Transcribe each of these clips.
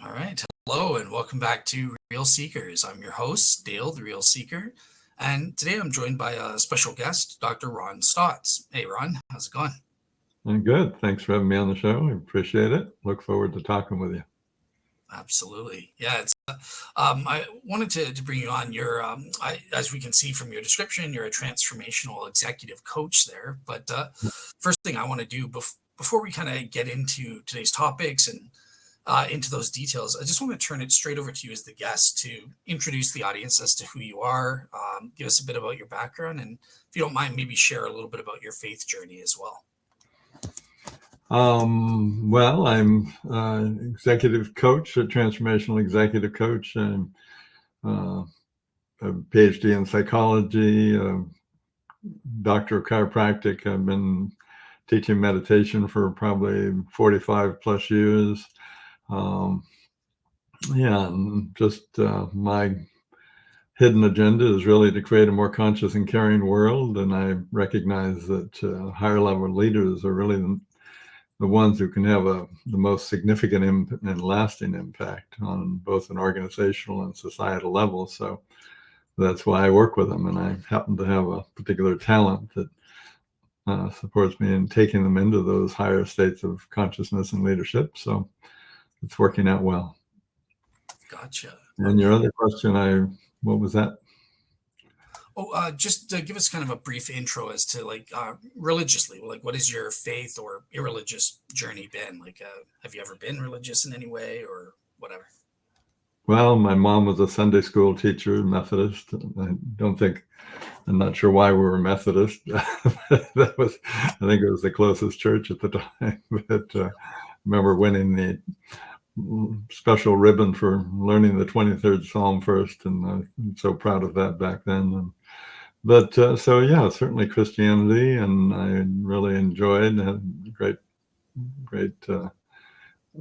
All right. Hello, and welcome back to Real Seekers. I'm your host, Dale, the Real Seeker. And today I'm joined by a special guest, Dr. Ron Stotts. Hey, Ron, how's it going? I'm good. Thanks for having me on the show. I appreciate it. Look forward to talking with you. Absolutely. Yeah, I wanted to bring you on. As we can see from your description, you're a transformational executive coach there. But first thing I want to do before we kind of get into today's topics and into those details, I just want to turn it straight over to you as the guest to introduce the audience as to who you are, give us a bit about your background, and if you don't mind, maybe share a little bit about your faith journey as well. Well, I'm executive coach, a transformational executive coach. I'm a PhD in psychology, doctor of chiropractic. I've been teaching meditation for probably 45 plus years. And just my hidden agenda is really to create a more conscious and caring world. And I recognize that higher level leaders are really the ones who can have the most significant and lasting impact on both an organizational and societal level. So that's why I work with them. And I happen to have a particular talent that supports me in taking them into those higher states of consciousness and leadership. So it's working out well. Gotcha. And your other question, what was that? Just to give us kind of a brief intro as to religiously, what is your faith or irreligious journey been? Have you ever been religious in any way or whatever? Well, my mom was a Sunday school teacher, Methodist. I'm not sure why we were Methodist. I think it was the closest church at the time. But I remember winning the special ribbon for learning the 23rd Psalm first, and I'm so proud of that back then. Certainly Christianity, and I really enjoyed. Had great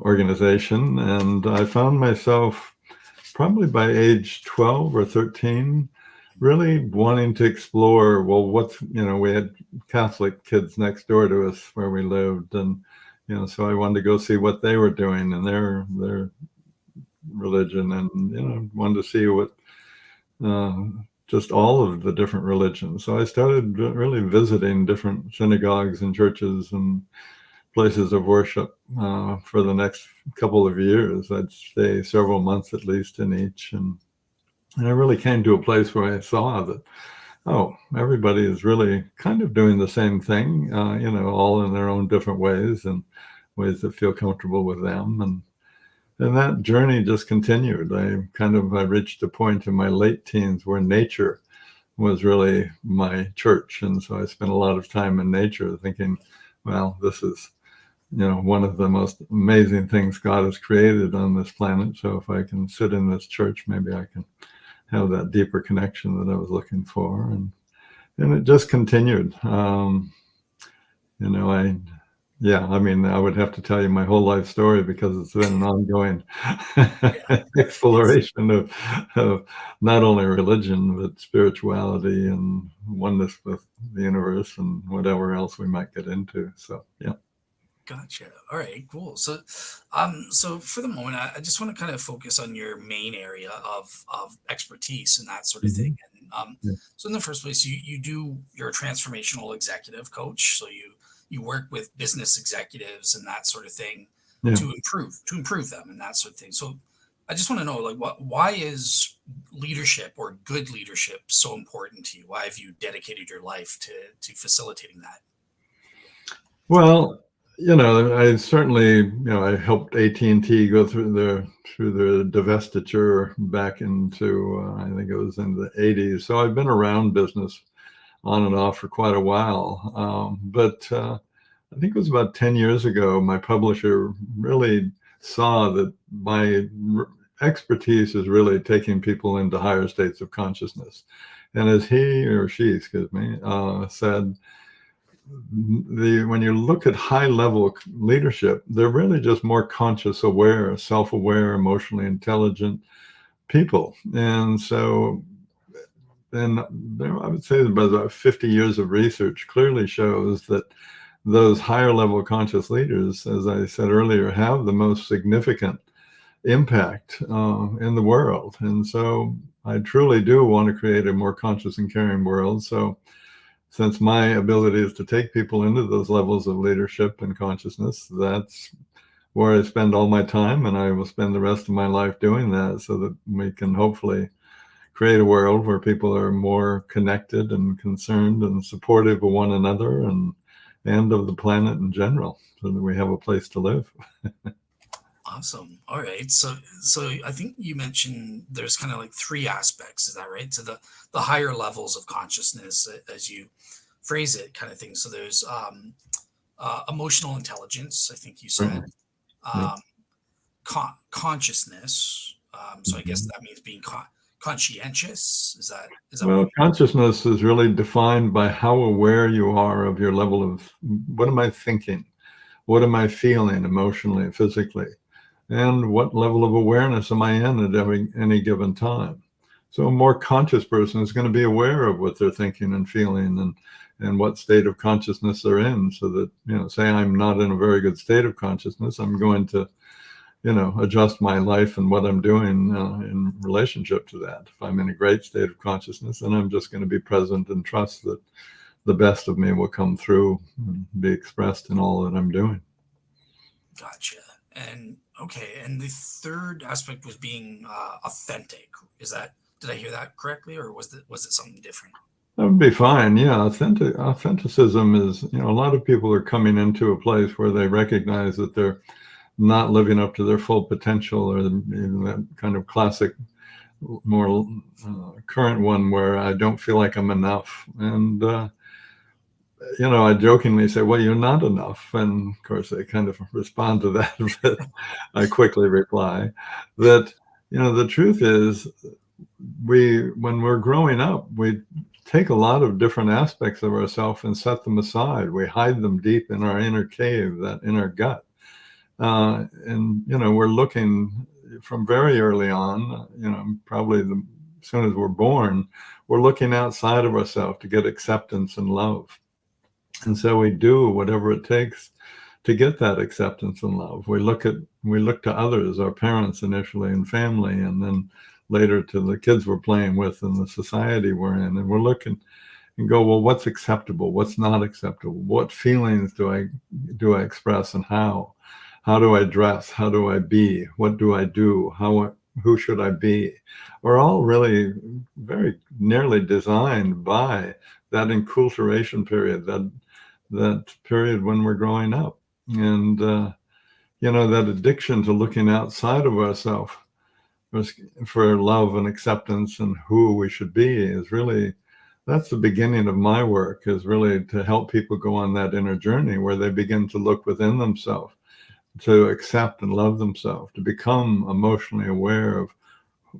organization, and I found myself probably by age 12 or 13 really wanting to explore. Well, we had Catholic kids next door to us where we lived, and so I wanted to go see what they were doing in their religion, and wanted to see what just all of the different religions. So I started really visiting different synagogues and churches and places of worship for the next couple of years. I'd stay several months at least in each, and I really came to a place where I saw that, everybody is really kind of doing the same thing, all in their own different ways and ways that feel comfortable with them. And that journey just continued. I reached a point in my late teens where nature was really my church. And so I spent a lot of time in nature thinking, well, this is, one of the most amazing things God has created on this planet. So if I can sit in this church, maybe I can have that deeper connection that I was looking for. And it just continued. I would have to tell you my whole life story because it's been an ongoing exploration of not only religion, but spirituality and oneness with the universe and whatever else we might get into. So, yeah. Gotcha. All right, cool. So for the moment, I just want to kind of focus on your main area of expertise and that sort of thing. And so in the first place, you're a transformational executive coach. So you work with business executives and that sort of thing to improve them and that sort of thing. So I just want to know, why is leadership or good leadership so important to you? Why have you dedicated your life to facilitating that? Well, I certainly, I helped AT&T go through the divestiture back into, I think it was in the 80s. So I've been around business on and off for quite a while. But I think it was about 10 years ago, my publisher really saw that my expertise is really taking people into higher states of consciousness. And as he or she, said, when you look at high level leadership, they're really just more conscious, aware, self-aware, emotionally intelligent people. And so then I would say that about 50 years of research clearly shows that those higher level conscious leaders, as I said earlier, have the most significant impact in the world. And so I truly do want to create a more conscious and caring world. So since my ability is to take people into those levels of leadership and consciousness, that's where I spend all my time, and I will spend the rest of my life doing that, so that we can hopefully create a world where people are more connected and concerned and supportive of one another, and of the planet in general, so that we have a place to live. Awesome. All right. So I think you mentioned there's kind of like three aspects. Is that right? To the higher levels of consciousness, as you phrase it, kind of thing. So there's emotional intelligence. I think you said Certainly. Yeah. um, consciousness. So I guess Mhm. that means being conscientious. Is that what you Well, mean? consciousness is really defined by how aware you are of your level of, what am I thinking? What am I feeling emotionally, physically? And what level of awareness am I in at any given time? So a more conscious person is going to be aware of what they're thinking and feeling, and what state of consciousness they're in, so that, say I'm not in a very good state of consciousness, I'm going to, adjust my life and what I'm doing in relationship to that. If I'm in a great state of consciousness, then I'm just going to be present and trust that the best of me will come through and be expressed in all that I'm doing. Gotcha. And okay. And the third aspect was being authentic. Is that did I hear that correctly, or was it something different? That would be fine. Yeah, authenticism is, a lot of people are coming into a place where they recognize that they're not living up to their full potential, or that kind of classic, more current one where I don't feel like I'm enough. And I jokingly say, well, you're not enough. And of course, they kind of respond to that, but I quickly reply that, the truth is, when we're growing up, we take a lot of different aspects of ourselves and set them aside. We hide them deep in our inner cave, that inner gut. And, we're looking from very early on, probably as soon as we're born, we're looking outside of ourselves to get acceptance and love. And so we do whatever it takes to get that acceptance and love. We look to others, our parents initially, and family, and then later to the kids we're playing with and the society we're in. And we're looking and go, well, what's acceptable? What's not acceptable? What feelings do I express, and how? How do I dress? How do I be? What do I do? Who should I be? We're all really very nearly designed by that enculturation period, that period when we're growing up. And that addiction to looking outside of ourselves for love and acceptance and who we should be is really, that's the beginning of my work, is really to help people go on that inner journey where they begin to look within themselves, to accept and love themselves, to become emotionally aware of,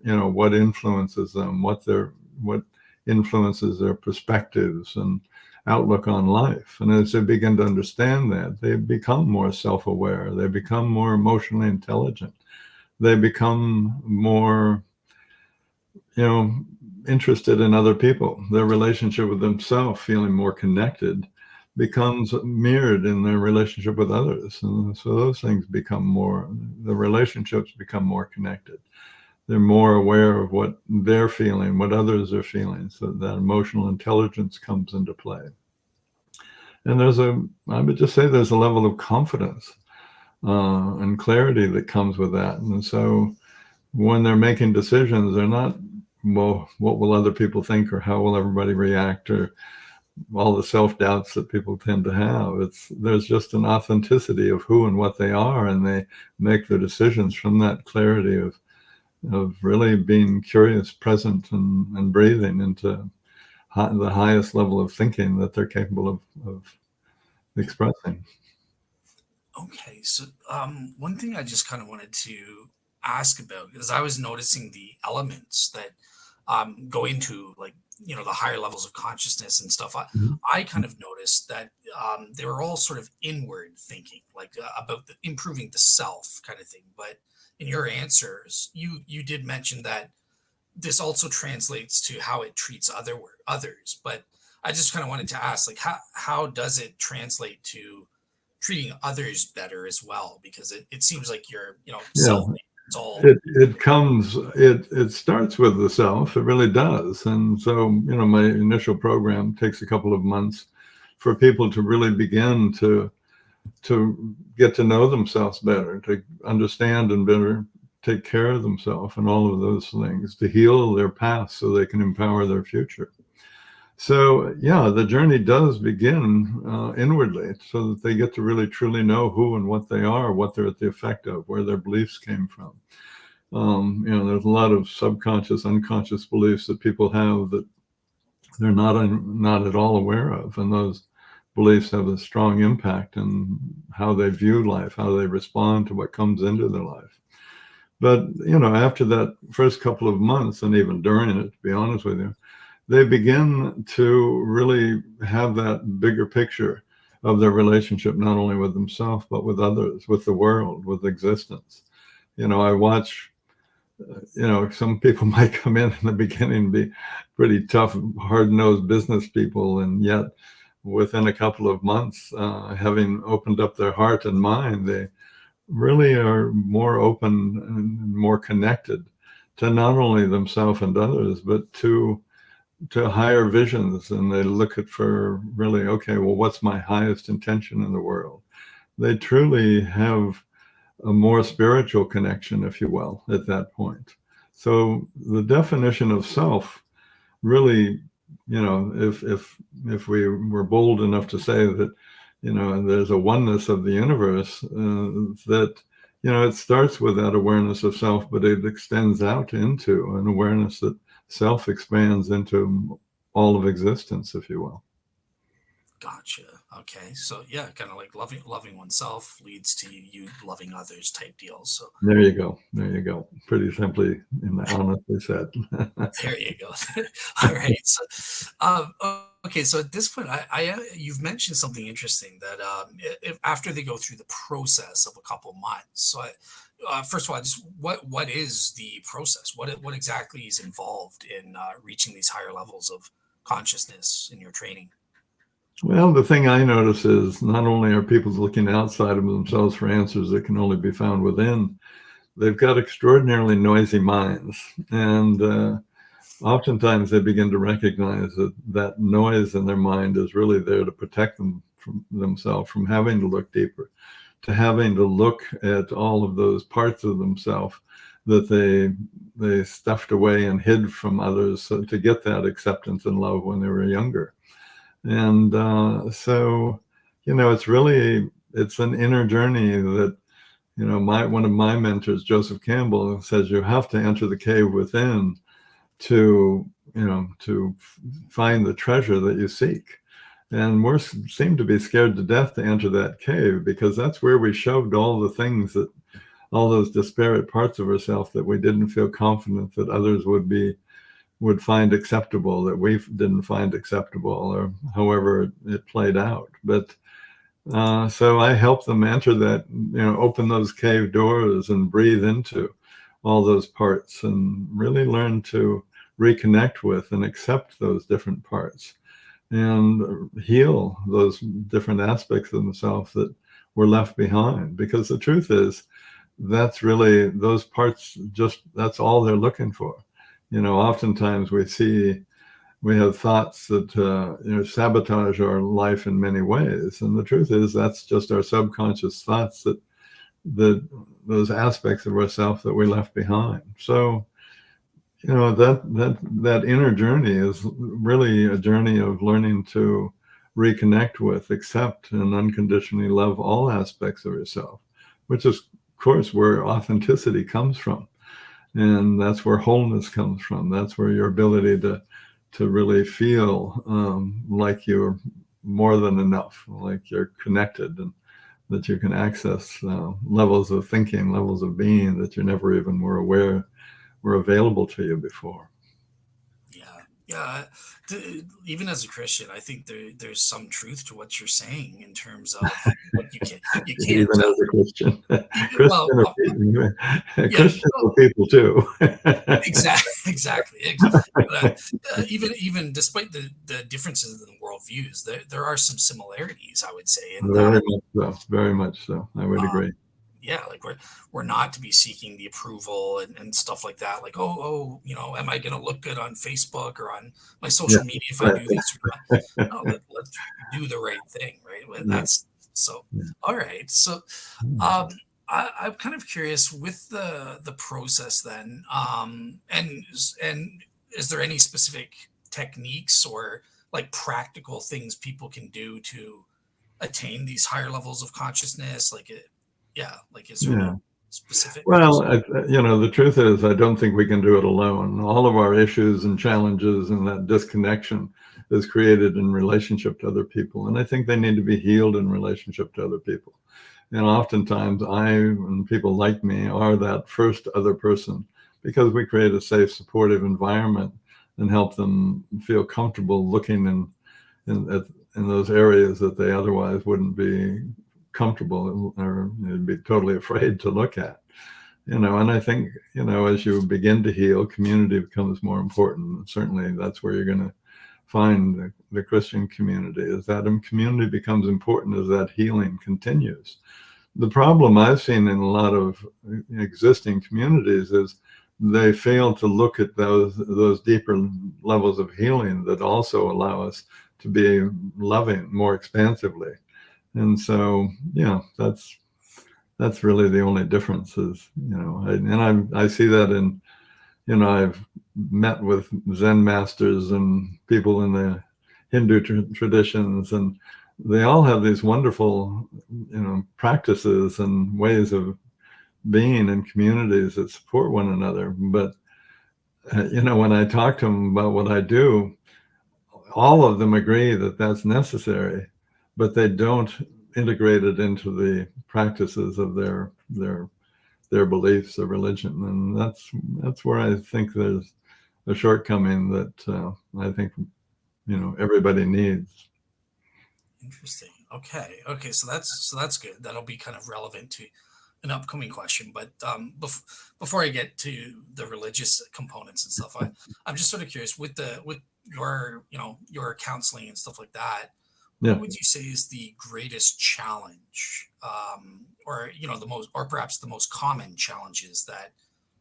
what influences them, what influences their perspectives and outlook on life. And as they begin to understand that, they become more self-aware, they become more emotionally intelligent, they become more, you know, interested in other people. Their relationship with themselves, feeling more connected, becomes mirrored in their relationship with others. And so those things the relationships become more connected. They're more aware of what they're feeling, what others are feeling. So that emotional intelligence comes into play. And I would just say there's a level of confidence and clarity that comes with that. And so when they're making decisions, they're not, well, what will other people think, or how will everybody react, or all the self-doubts that people tend to have. There's just an authenticity of who and what they are, and they make their decisions from that clarity of really being curious, present, and breathing into the highest level of thinking that they're capable of expressing. Okay, so one thing I just kind of wanted to ask about, because I was noticing the elements that go into, like, the higher levels of consciousness and stuff. Mhm. I kind of noticed that they were all sort of inward thinking, like about improving the self kind of thing. But in your answers, you did mention that this also translates to how it treats others. But I just kind of wanted to ask, like, how does it translate to treating others better as well? Because it seems like you're Yeah, self It's all it starts with the self. It really does. And so, my initial program takes a couple of months for people to really begin to get to know themselves better, to understand and better take care of themselves and all of those things, to heal their past so they can empower their future. So, yeah, the journey does begin inwardly so that they get to really truly know who and what they are, what they're at the effect of, where their beliefs came from. There's a lot of subconscious, unconscious beliefs that people have that they're not at all aware of. And those beliefs have a strong impact in how they view life, how they respond to what comes into their life. But, after that first couple of months, and even during it, to be honest with you, they begin to really have that bigger picture of their relationship, not only with themselves, but with others, with the world, with existence. I watch, some people might come in the beginning and be pretty tough, hard-nosed business people, and yet within a couple of months, having opened up their heart and mind, they really are more open and more connected to not only themselves and others, but to higher visions. And they look at for really, okay, well, what's my highest intention in the world? They truly have a more spiritual connection, if you will, at that point. So the definition of self really, if we were bold enough to say that, there's a oneness of the universe, that, it starts with that awareness of self, but it extends out into an awareness that self expands into all of existence, if you will. gotcha. Okay, so yeah, kind of like loving oneself leads to you loving others type deal. So There you go. There you go. Pretty simply and honestly said. there you go. All right. So, okay. So at this point, you've mentioned something interesting that if, after they go through the process of a couple months. So, first of all, just what is the process? What exactly is involved in reaching these higher levels of consciousness in your training? Well, the thing I notice is not only are people looking outside of themselves for answers that can only be found within, they've got extraordinarily noisy minds. And oftentimes they begin to recognize that that noise in their mind is really there to protect them from themselves, from having to look deeper, to having to look at all of those parts of themselves that they stuffed away and hid from others, so to get that acceptance and love when they were younger. And so, it's an inner journey that, one of my mentors, Joseph Campbell, says you have to enter the cave within to, find the treasure that you seek. And we seem to be scared to death to enter that cave, because that's where we shoved all the things that, all those disparate parts of ourselves that we didn't feel confident that others would find acceptable, that we didn't find acceptable, or however it played out. But so I help them enter that, open those cave doors and breathe into all those parts and really learn to reconnect with and accept those different parts and heal those different aspects of themselves that were left behind. Because the truth is, that's really those parts, just that's all they're looking for. Oftentimes we have thoughts that sabotage our life in many ways, and the truth is that's just our subconscious thoughts that those aspects of ourselves that we left behind. So that inner journey is really a journey of learning to reconnect with, accept, and unconditionally love all aspects of yourself, which is, of course, where authenticity comes from. And that's where wholeness comes from. That's where your ability to really feel like you're more than enough, like you're connected, and that you can access levels of thinking, levels of being that you never even were aware were available to you before. Yeah, yeah. Even as a Christian, I think there's some truth to what you're saying in terms of what you can't. Even as a Christian, Well, yeah. Christians are people too. Exactly, exactly. But, even despite the differences in worldviews, there are some similarities, I would say, and Very much so. Very much so. I would uh, agree. yeah, like we're not to be seeking the approval and stuff like that. Like, oh, am I going to look good on Facebook or on my Yeah, social media if I right. do this or not? No, let's do the right thing, right? And Yeah, that's so. yeah. All right, so Hmm. um, I'm kind of curious with the process then, and is there any specific techniques or like practical things people can do to attain these higher levels of consciousness? Like it, yeah, like is there any Yeah. specifics? Well, the truth is, I don't think we can do it alone. All of our issues and challenges and that disconnection is created in relationship to other people. And I think they need to be healed in relationship to other people. And oftentimes, I and people like me are that first other person because we create a safe, supportive environment and help them feel comfortable looking in those areas that they otherwise wouldn't be comfortable or they'd be totally afraid to look at. And I think, as you begin to heal, community becomes more important. Certainly, that's where you're going to find the Christian community, is that community becomes important as that healing continues. The problem I've seen in a lot of existing communities is they fail to look at those deeper levels of healing that also allow us to be loving more expansively. And so, that's really the only difference is, I see that in, I've met with Zen masters and people in the Hindu traditions, and they all have these wonderful, practices and ways of being in communities that support one another. But, when I talk to them about what I do, all of them agree that that's necessary, but they don't integrate it into the practices of their beliefs or religion, and that's where I think there's a shortcoming that I think everybody needs. Interesting. Okay. Okay. So that's good. That'll be kind of relevant to an upcoming question. But before I get to the religious components and stuff, I'm just sort of curious with your your counseling and stuff like that. What Yeah. would you say is the greatest challenge, or the most, or perhaps the most common challenges that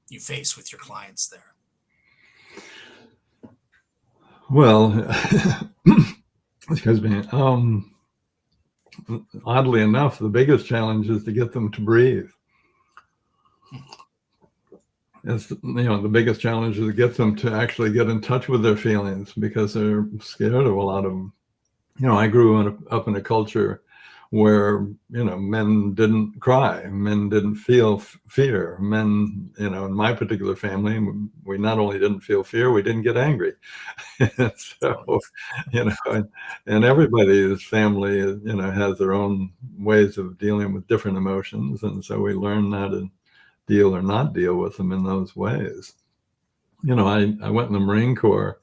you face with your clients there? Well, excuse me. Oddly enough, the biggest challenge is to get them to breathe. It's, the biggest challenge is to get them to actually get in touch with their feelings because they're scared of a lot of, I grew up in a culture where, men didn't cry, men didn't feel fear. Men, in my particular family, we not only didn't feel fear, we didn't get angry. Oh, So, and everybody's family, has their own ways of dealing with different emotions. And so we learn how to deal or not deal with them in those ways. I went in the Marine Corps.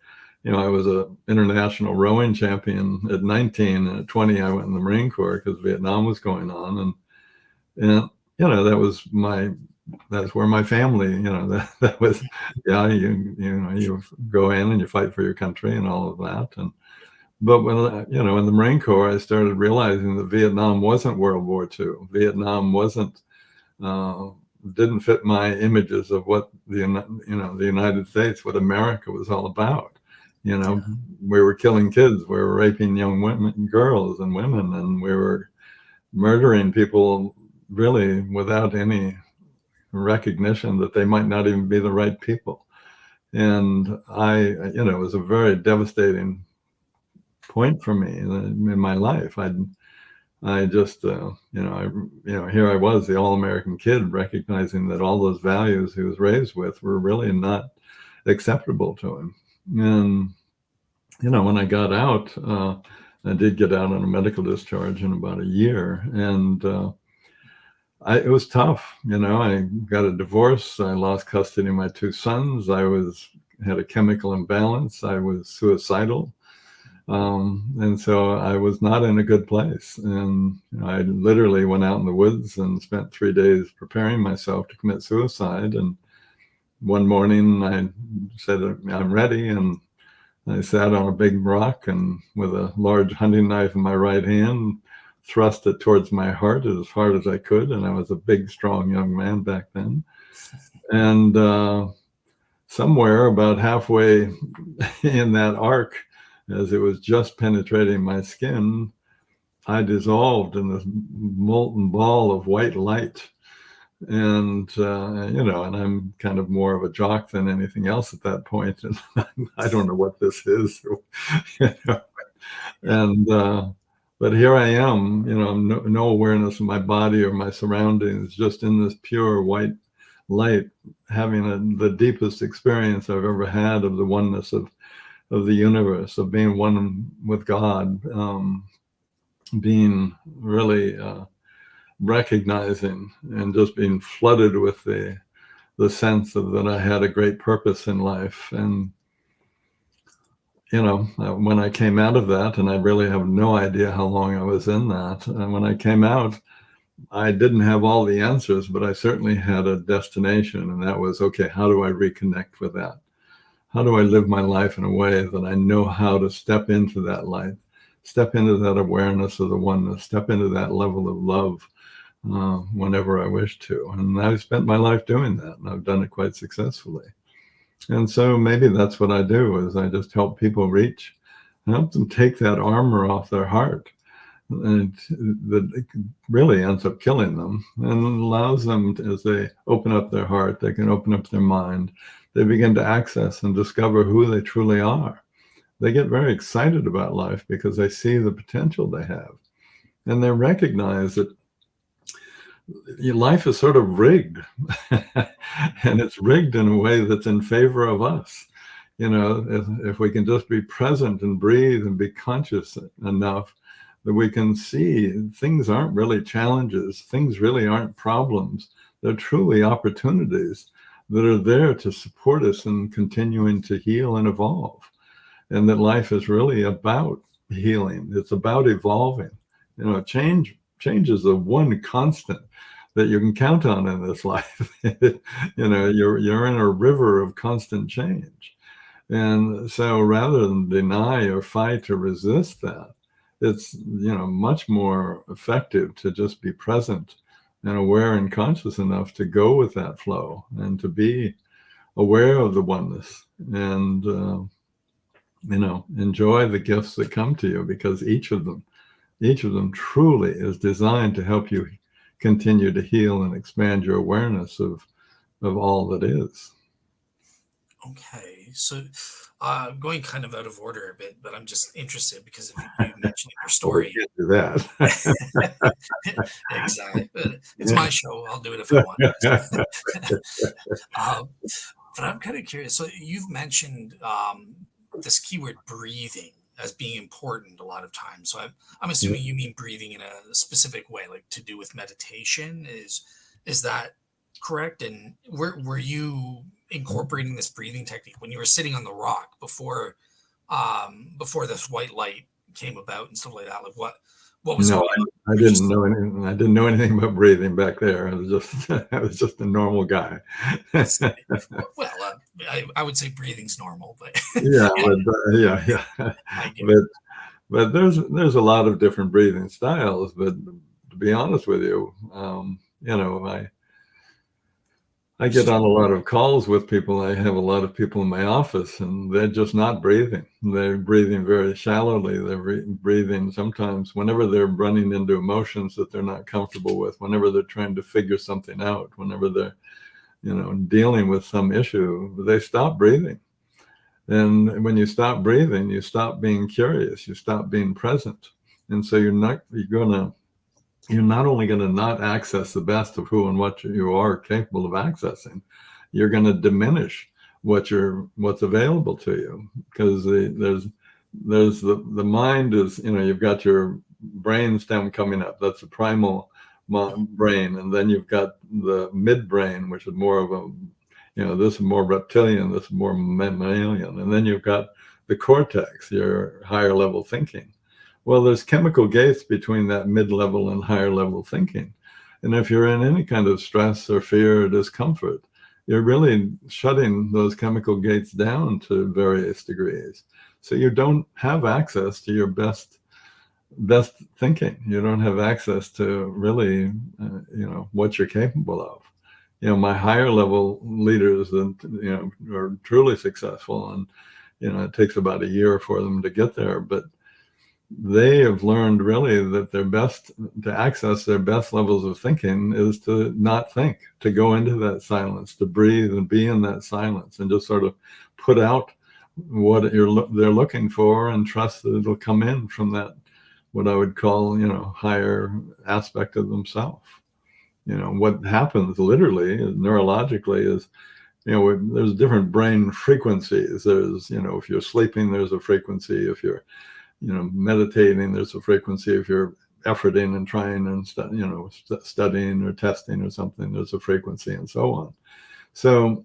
I was a international rowing champion at 19, and at 20, I went in the Marine Corps because Vietnam was going on, and that's where my family, that was, yeah, you go in and you fight for your country and all of that, and but when in the Marine Corps, I started realizing that Vietnam wasn't World War II. Vietnam wasn't uh, didn't fit my images of what the United States, what America was all about. yeah. We were killing kids, we were raping young women, girls, and women, and we were murdering people really without any recognition that they might not even be the right people. And it was a very devastating point for me in my life. I just, here I was, the all-American kid, recognizing that all those values he was raised with were really not acceptable to him. And, when I got out, I did get out on a medical discharge in about a year. And it was tough. I got a divorce. I lost custody of my two sons. Had a chemical imbalance. I was suicidal. And so I was not in a good place. And I literally went out in the woods and spent 3 days preparing myself to commit suicide. And one morning I said, I'm ready. And I sat on a big rock and with a large hunting knife in my right hand, thrust it towards my heart as hard as I could. And I was a big, strong young man back then. And somewhere about halfway in that arc, as it was just penetrating my skin, I dissolved in this molten ball of white light. And, and I'm kind of more of a jock than anything else at that point. And I don't know what this is. you know, Yeah. and, but here I am, no awareness of my body or my surroundings, just in this pure white light, having the deepest experience I've ever had of the oneness of the universe, of being one with God, being really recognizing and just being flooded with the sense of that I had a great purpose in life. And when I came out of that, and I really have no idea how long I was in that, and when I came out, I didn't have all the answers, but I certainly had a destination, and that was, okay, how do I reconnect with that? How do I live my life in a way that I know how to step into that light, step into that awareness of the oneness, step into that level of love whenever I wish to? And I've spent my life doing that, and I've done it quite successfully. And so maybe that's what I do, is I just help people help them take that armor off their heart, and that really ends up killing them, and allows them to, as they open up their heart, they can open up their mind, they begin to access and discover who they truly are. They get very excited about life because they see the potential they have, and they recognize that your life is sort of rigged and it's rigged in a way that's in favor of us. If we can just be present and breathe and be conscious enough that we can see things aren't really challenges, things really aren't problems, they're truly opportunities that are there to support us in continuing to heal and evolve. And that life is really about healing, it's about evolving. Change is the one constant that you can count on in this life. You're in a river of constant change. And so rather than deny or fight or resist that, it's, much more effective to just be present and aware and conscious enough to go with that flow and to be aware of the oneness, and, enjoy the gifts that come to you, because each of them truly is designed to help you continue to heal and expand your awareness of all that is. Okay. So, going kind of out of order a bit, but I'm just interested because of you mentioning your Well, we story. can't do that. Exactly. But it's my show. I'll do it if I want. Um, but I'm kind of curious. So you've mentioned this keyword breathing as being important a lot of times. So I'm assuming you mean breathing in a specific way, like to do with meditation. Is that correct? And were you incorporating this breathing technique when you were sitting on the rock before this white light came about and stuff like that? Like what was No, going on? I Or didn't just know anything. I didn't know anything about breathing back there. I was just I was just a normal guy. well, I would say breathing's normal, but Yeah, yeah, yeah. I get it. But there's a lot of different breathing styles. But to be honest with you, I get on a lot of calls with people. I have a lot of people in my office, and they're just not breathing. They're breathing very shallowly. They're breathing sometimes whenever they're running into emotions that they're not comfortable with, whenever they're trying to figure something out, whenever they're, dealing with some issue, they stop breathing. And when you stop breathing, you stop being curious, you stop being present. And so you're not only going to not access the best of who and what you are capable of accessing, you're going to diminish what's available to you, because there's the mind is, you've got your brain stem coming up. That's the primal brain. And then you've got the midbrain, which is more of a, this is more reptilian, this is more mammalian. And then you've got the cortex, your higher level thinking. Well, there's chemical gates between that mid-level and higher level thinking. And if you're in any kind of stress or fear or discomfort, you're really shutting those chemical gates down to various degrees. So you don't have access to your best best thinking. You don't have access to really, what you're capable of. My higher level leaders that, are truly successful, and, it takes about a year for them to get there, but they have learned really that their best to access their best levels of thinking is to not think, to go into that silence, to breathe and be in that silence, and just sort of put out what they're looking for, and trust that it'll come in from that, what I would call, higher aspect of themselves. What happens literally neurologically is, there's different brain frequencies. There's, if you're sleeping, there's a frequency. If you're, meditating, there's a frequency. If you're efforting and trying and studying or testing or something, there's a frequency, and so on. So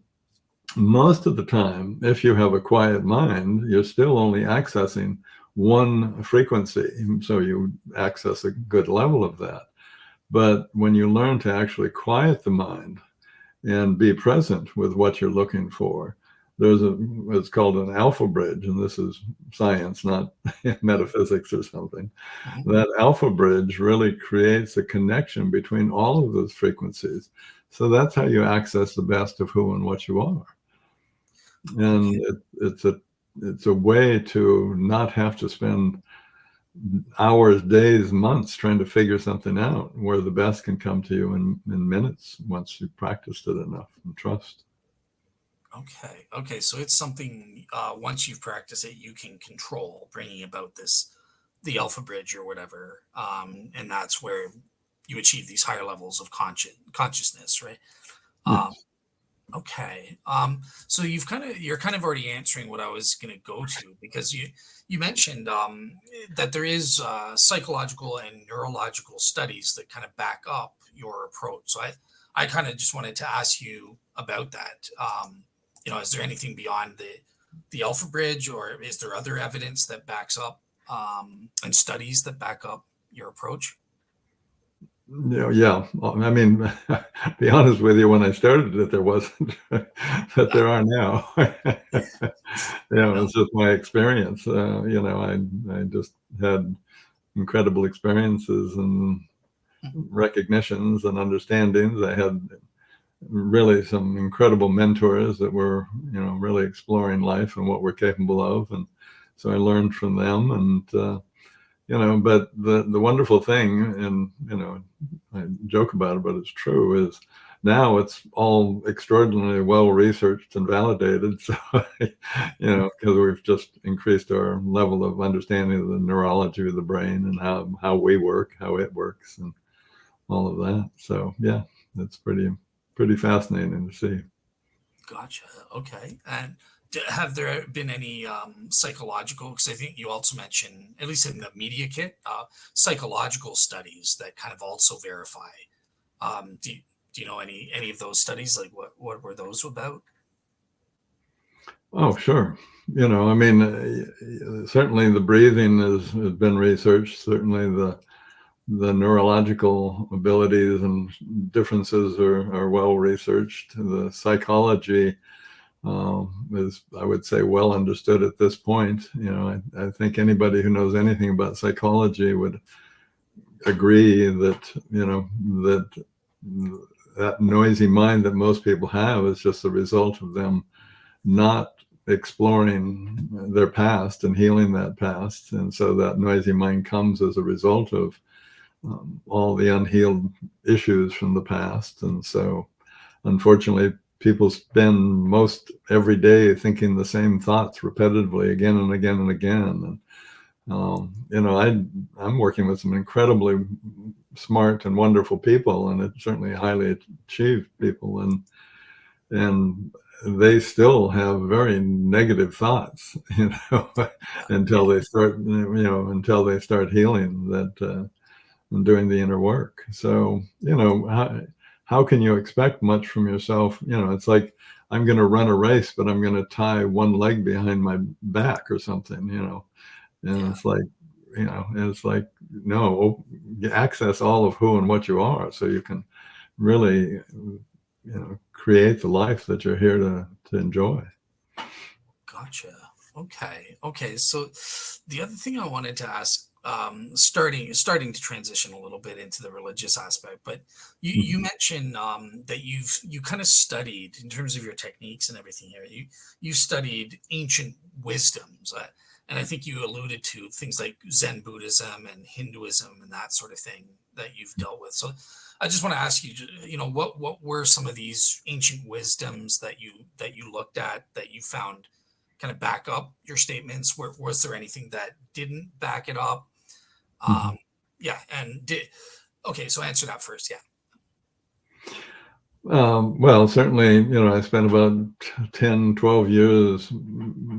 most of the time, if you have a quiet mind, you're still only accessing one frequency. So you access a good level of that. But when you learn to actually quiet the mind and be present with what you're looking for, it's called an alpha bridge, and this is science, not metaphysics or something. Mhm. That alpha bridge really creates a connection between all of those frequencies. So that's how you access the best of who and what you are. Okay. And it's a way to not have to spend hours, days, months trying to figure something out, where the best can come to you in minutes once you've practiced it enough and trust. Okay. Okay. So it's something, once you've practiced it, you can control bringing about the alpha bridge or whatever. And that's where you achieve these higher levels of consciousness, right? Um, Yes. okay. So you're kind of already answering what I was going to go to, because you mentioned, that there is, psychological and neurological studies that kind of back up your approach. So I kind of just wanted to ask you about that. Is there anything beyond the alpha bridge, or is there other evidence that backs up, and studies that back up your approach? Yeah. Well, I mean, be honest with you, when I started it, there wasn't, but there are now. No. It's just my experience. I just had incredible experiences and Mm. recognitions and understandings. I had really some incredible mentors that were, really exploring life and what we're capable of. And so I learned from them. And, but the wonderful thing, and, I joke about it, but it's true, is now it's all extraordinarily well researched and validated. So, because we've just increased our level of understanding of the neurology of the brain and how we work, how it works, and all of that. So yeah, it's pretty fascinating to see. Gotcha. Okay. And have there been any, psychological? Because I think you also mentioned, at least in the media kit, psychological studies that kind of also verify. Do you know any of those studies? Like what were those about? Oh, sure. I mean, certainly the breathing has been researched. Certainly the neurological abilities and differences are well researched. The psychology is, I would say, well understood at this point. I think anybody who knows anything about psychology would agree that, that that noisy mind that most people have is just the result of them not exploring their past and healing that past. And so that noisy mind comes as a result of all the unhealed issues from the past. And so, unfortunately, people spend most every day thinking the same thoughts repetitively again and again and again. And I'm working with some incredibly smart and wonderful people, and it's certainly highly achieved people, and they still have very negative thoughts, Yeah. until Yeah. they start healing that, and doing the inner work. So, how can you expect much from yourself? It's like, I'm going to run a race, but I'm going to tie one leg behind my back or something, and Yeah. it's like, no, access all of who and what you are, so you can really, create the life that you're here to enjoy. Gotcha. Okay. Okay. So the other thing I wanted to ask, starting to transition a little bit into the religious aspect. But you Mhm. mentioned that you kind of studied in terms of your techniques and everything here. You studied ancient wisdoms, and I think you alluded to things like Zen Buddhism and Hinduism and that sort of thing that you've dealt with. So I just want to ask you, what were some of these ancient wisdoms that you looked at that you found kind of back up your statements? Was there anything that didn't back it up? Mhm. Um, yeah, and okay, so answer that first. Yeah. Well, certainly, I spent about 10, 12 years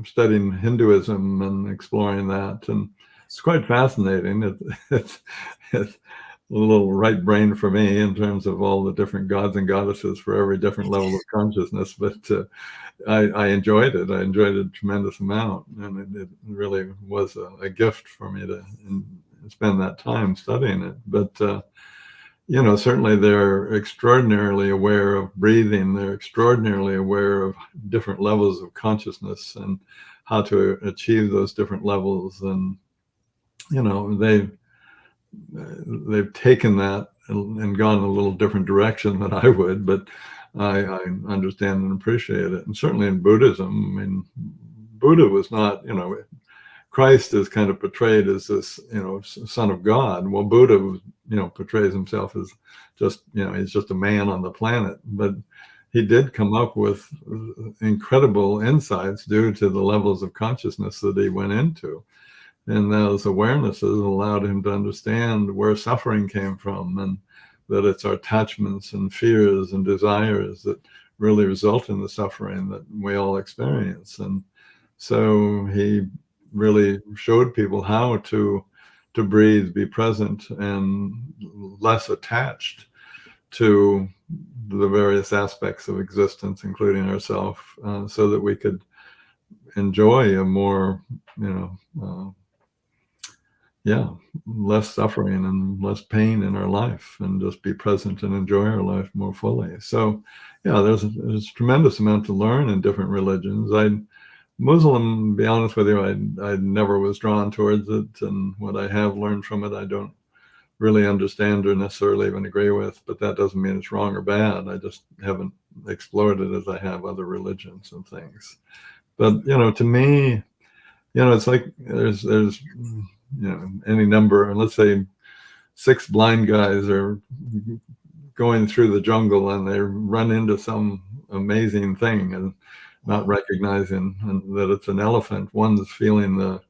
studying Hinduism and exploring that. And it's Nice. quite fascinating. It's, it's a little right brain for me in terms of all the different gods and goddesses for every different level of consciousness. But I enjoyed it. I enjoyed it a tremendous amount. And it really was a gift for me to spend that time studying it. But, certainly they're extraordinarily aware of breathing. They're extraordinarily aware of different levels of consciousness and how to achieve those different levels. And, you know, they've, they've taken that and gone a little different direction than I would, but I understand and appreciate it. And certainly in Buddhism, I mean, Buddha was not, Christ is kind of portrayed as this, son of God. Well, Buddha, portrays himself as just, he's just a man on the planet. But he did come up with incredible insights due to the levels of consciousness that he went into. And those awarenesses allowed him to understand where suffering came from, and that it's our attachments and fears and desires that really result in the suffering that we all experience. And so he really showed people how to breathe, be present, and less attached to the various aspects of existence, including ourselves, so that we could enjoy a more, you know, yeah, less suffering and less pain in our life, and just be present and enjoy our life more fully. So, yeah, there's a tremendous amount to learn in different religions. Muslim, to be honest with you, I never was drawn towards it, and what I have learned from it, I don't really understand or necessarily even agree with. But that doesn't mean it's wrong or bad. I just haven't explored it as I have other religions and things. But to me, it's like there's any number, and let's say six blind guys are going through the jungle and they run into some amazing thing and not Wow. recognizing that it's an elephant. One's feeling the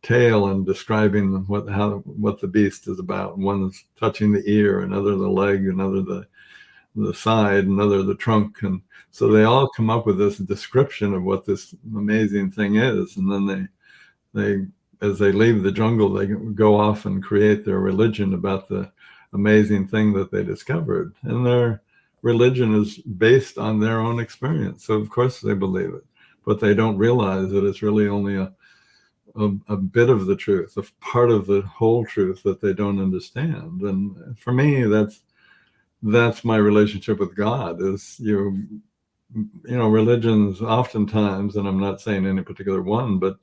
tail and describing what the beast is about. One's touching the ear, another the leg, another the side, another the trunk. And so they all come up with this description of what this amazing thing is. And then they as they leave the jungle, they go off and create their religion about the amazing thing that they discovered. And their religion is based on their own experience. So of course they believe it, but they don't realize that it's really only a bit of the truth, a part of the whole truth that they don't understand. And for me, that's my relationship with God. Is religions oftentimes, and I'm not saying any particular one, but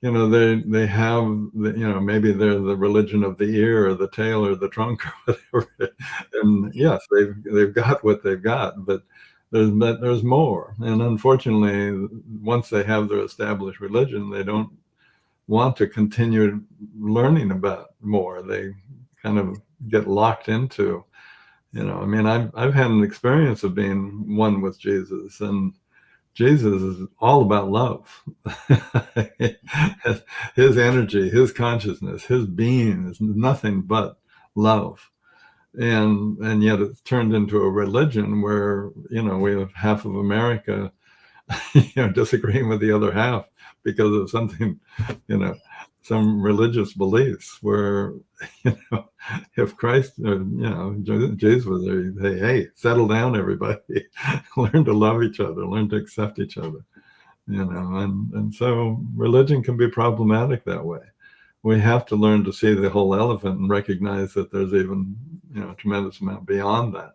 they have maybe they're the religion of the ear or the tail or the trunk or whatever. And yes, they've got what they've got, but there's more. And unfortunately, once they have their established religion, they don't want to continue learning about more. They kind of get locked into, I mean, I've had an experience of being one with Jesus, and Jesus is all about love. His energy, his consciousness, his being is nothing but love. And yet it's turned into a religion where, we have half of America, disagreeing with the other half because of something, you know, some religious beliefs where, if Christ, Jesus was there, hey, settle down, everybody, learn to love each other, learn to accept each other, and so religion can be problematic that way. We have to learn to see the whole elephant and recognize that there's even, a tremendous amount beyond that,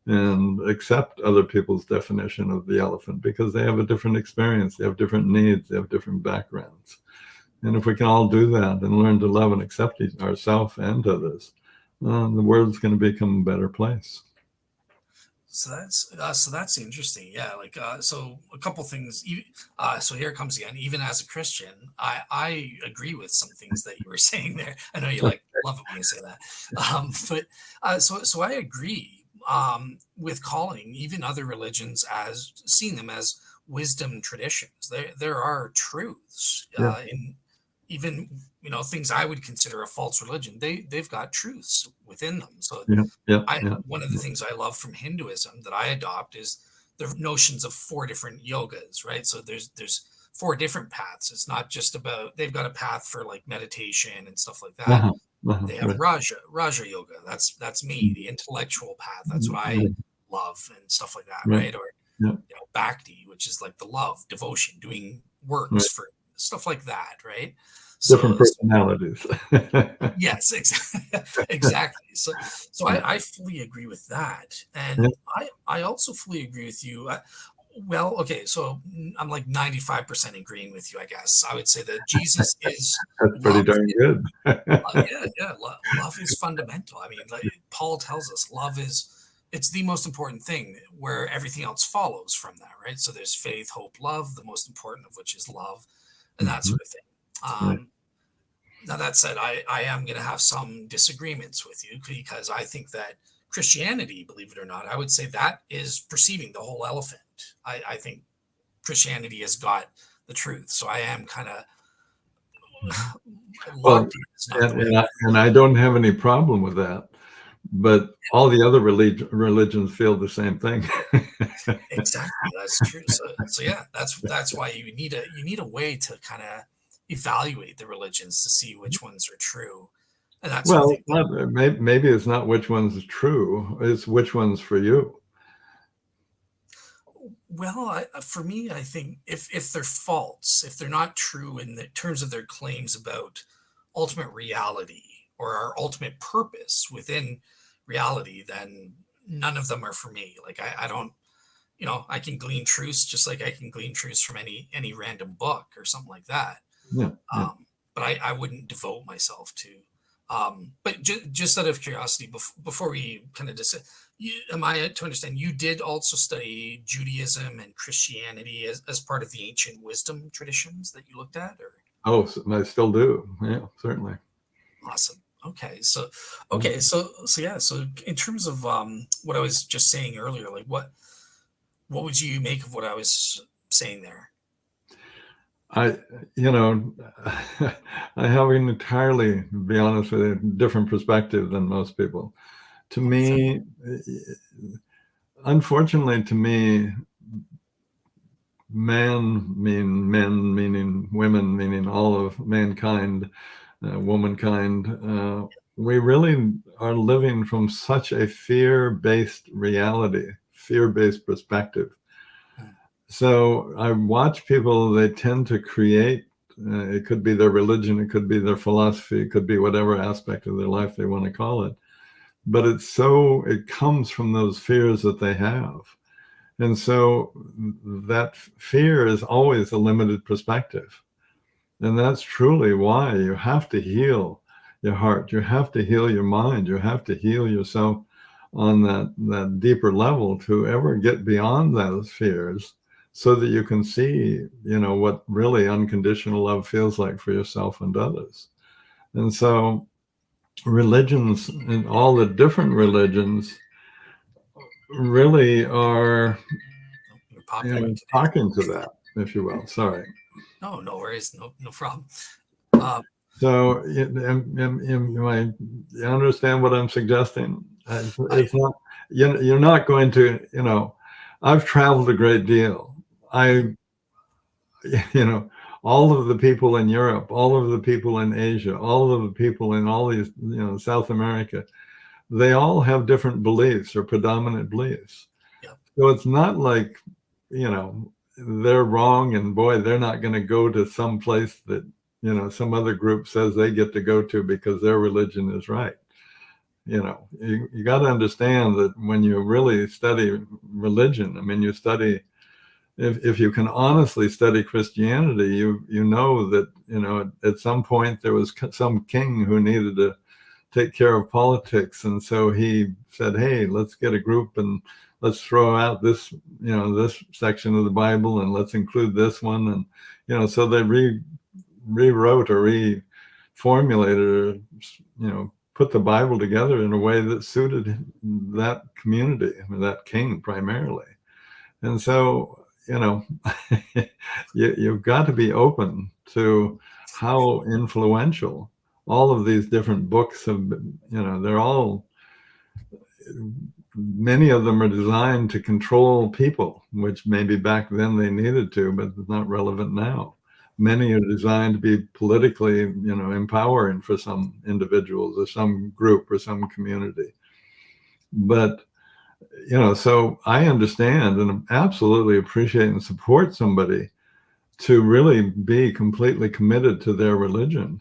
and accept other people's definition of the elephant because they have a different experience, they have different needs, they have different backgrounds. And if we can all do that and learn to love and accept ourselves and others, the world's going to become a better place. So that's interesting. Yeah, like so a couple things. So here it comes again. Even as a Christian, I agree with some things that you were saying there. I know you like love it when I say that. But so I agree with calling even other religions as seeing them as wisdom traditions. There are truths Yeah, in even things I would consider a false religion. They've got truths within them. So yeah, yeah, I yeah. one of the things I love from Hinduism that I adopt is the notions of four different yogas, right? So there's four different paths. It's not just about they've got a path for like meditation and stuff like that. Uh-huh, uh-huh, They have right. Raja yoga. That's me, the intellectual path. That's what I Right, love and stuff like that, right. right? Or Yeah, bhakti, which is like the love, devotion, doing right. works for stuff like that, right? Different So personalities. yes, exactly. So Yeah, I fully agree with that, yeah, and I also fully agree with you. Well, okay, so I'm like 95% agreeing with you. I guess I would say that Jesus is that's pretty love. darn good. Yeah, yeah, love is fundamental. I mean, like Paul tells us, love is it's the most important thing, where everything else follows from that, right? So there's faith, hope, love. The most important of which is love, and that Mhm, sort of thing. right. Now, that said, I am going to have some disagreements with you because I think that Christianity, believe it or not, I would say that is perceiving the whole elephant. I think Christianity has got the truth. So I am kind of Mhm. Well, locked in is not the way. and I don't have any problem with that, but all the other religions feel the same thing. Exactly, that's true. So yeah, that's why you need a way to kind of evaluate the religions to see which ones are true and that sort of Well, thing. not, maybe it's not which one's true, it's which one's for you. Well, for me, I think if they're false, if they're not true in the terms of their claims about ultimate reality or our ultimate purpose within reality, then none of them are for me. Like I don't, I can glean truths just like I can glean truths from any random book or something like that. Yeah, yeah. But I wouldn't devote myself to. But just out of curiosity, before we kind of just, am I to understand you did also study Judaism and Christianity as part of the ancient wisdom traditions that you looked at, or Oh, I still do. Yeah, certainly. awesome. Yeah. So yeah, so in terms of what I was just saying earlier, like what would you make of what I was saying there? I, you know, I have an entirely, to be honest with you, different perspective than most people. To Sure. me, unfortunately, to me, men meaning women, meaning all of mankind, womankind. We really are living from such a fear-based reality, fear-based perspective. Mm, So I watch people, they tend to create, it could be their religion, it could be their philosophy, it could be whatever aspect of their life they want to call it. But it comes from those fears that they have. And so that fear is always a limited perspective. And that's truly why you have to heal your heart. You have to heal your mind. You have to heal yourself on that deeper level to ever get beyond those fears so that you can see, what really unconditional love feels like for yourself and others. And so religions and all the different religions really are, you're popping today. talking to that, if you will. Sorry. No, no worries, no problem. Um, So, you understand what I'm suggesting? I It's not, you're not going to, I've traveled a great deal. I, you know, all of the people in Europe, all of the people in Asia, all of the people in all these, South America, they all have different beliefs or predominant beliefs. yeah. So it's not like, you know, they're wrong and boy, they're not going to go to some place that, some other group says they get to go to because their religion is right. You got to understand that when you really study religion, I mean, you study if you can honestly study Christianity, you know that, at some point there was some king who needed to take care of politics, and so he said, "Hey, let's get a group and let's throw out this section of the Bible and let's include this one." And so they rewrote or reformulated, or put the Bible together in a way that suited that community, that king primarily. And so, you've got to be open to how influential all of these different books have been. They're all, many of them are designed to control people, which maybe back then they needed to, but it's not relevant now. Many are designed to be politically, empowering for some individuals or some group or some community. But so I understand and absolutely appreciate and support somebody to really be completely committed to their religion.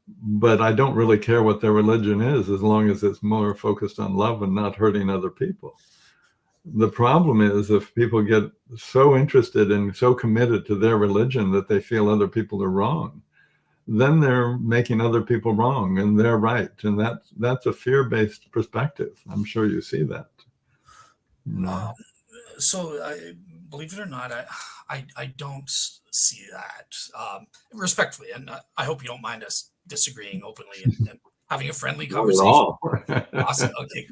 But I don't really care what their religion is, as long as it's more focused on love and not hurting other people. The problem is if people get so interested and so committed to their religion that they feel other people are wrong, then they're making other people wrong and they're right. And that's a fear-based perspective. I'm sure you see that. Um, so believe it or not, I don't see that, respectfully, and I hope you don't mind us disagreeing openly and having a friendly Not at conversation. all. Awesome. Okay.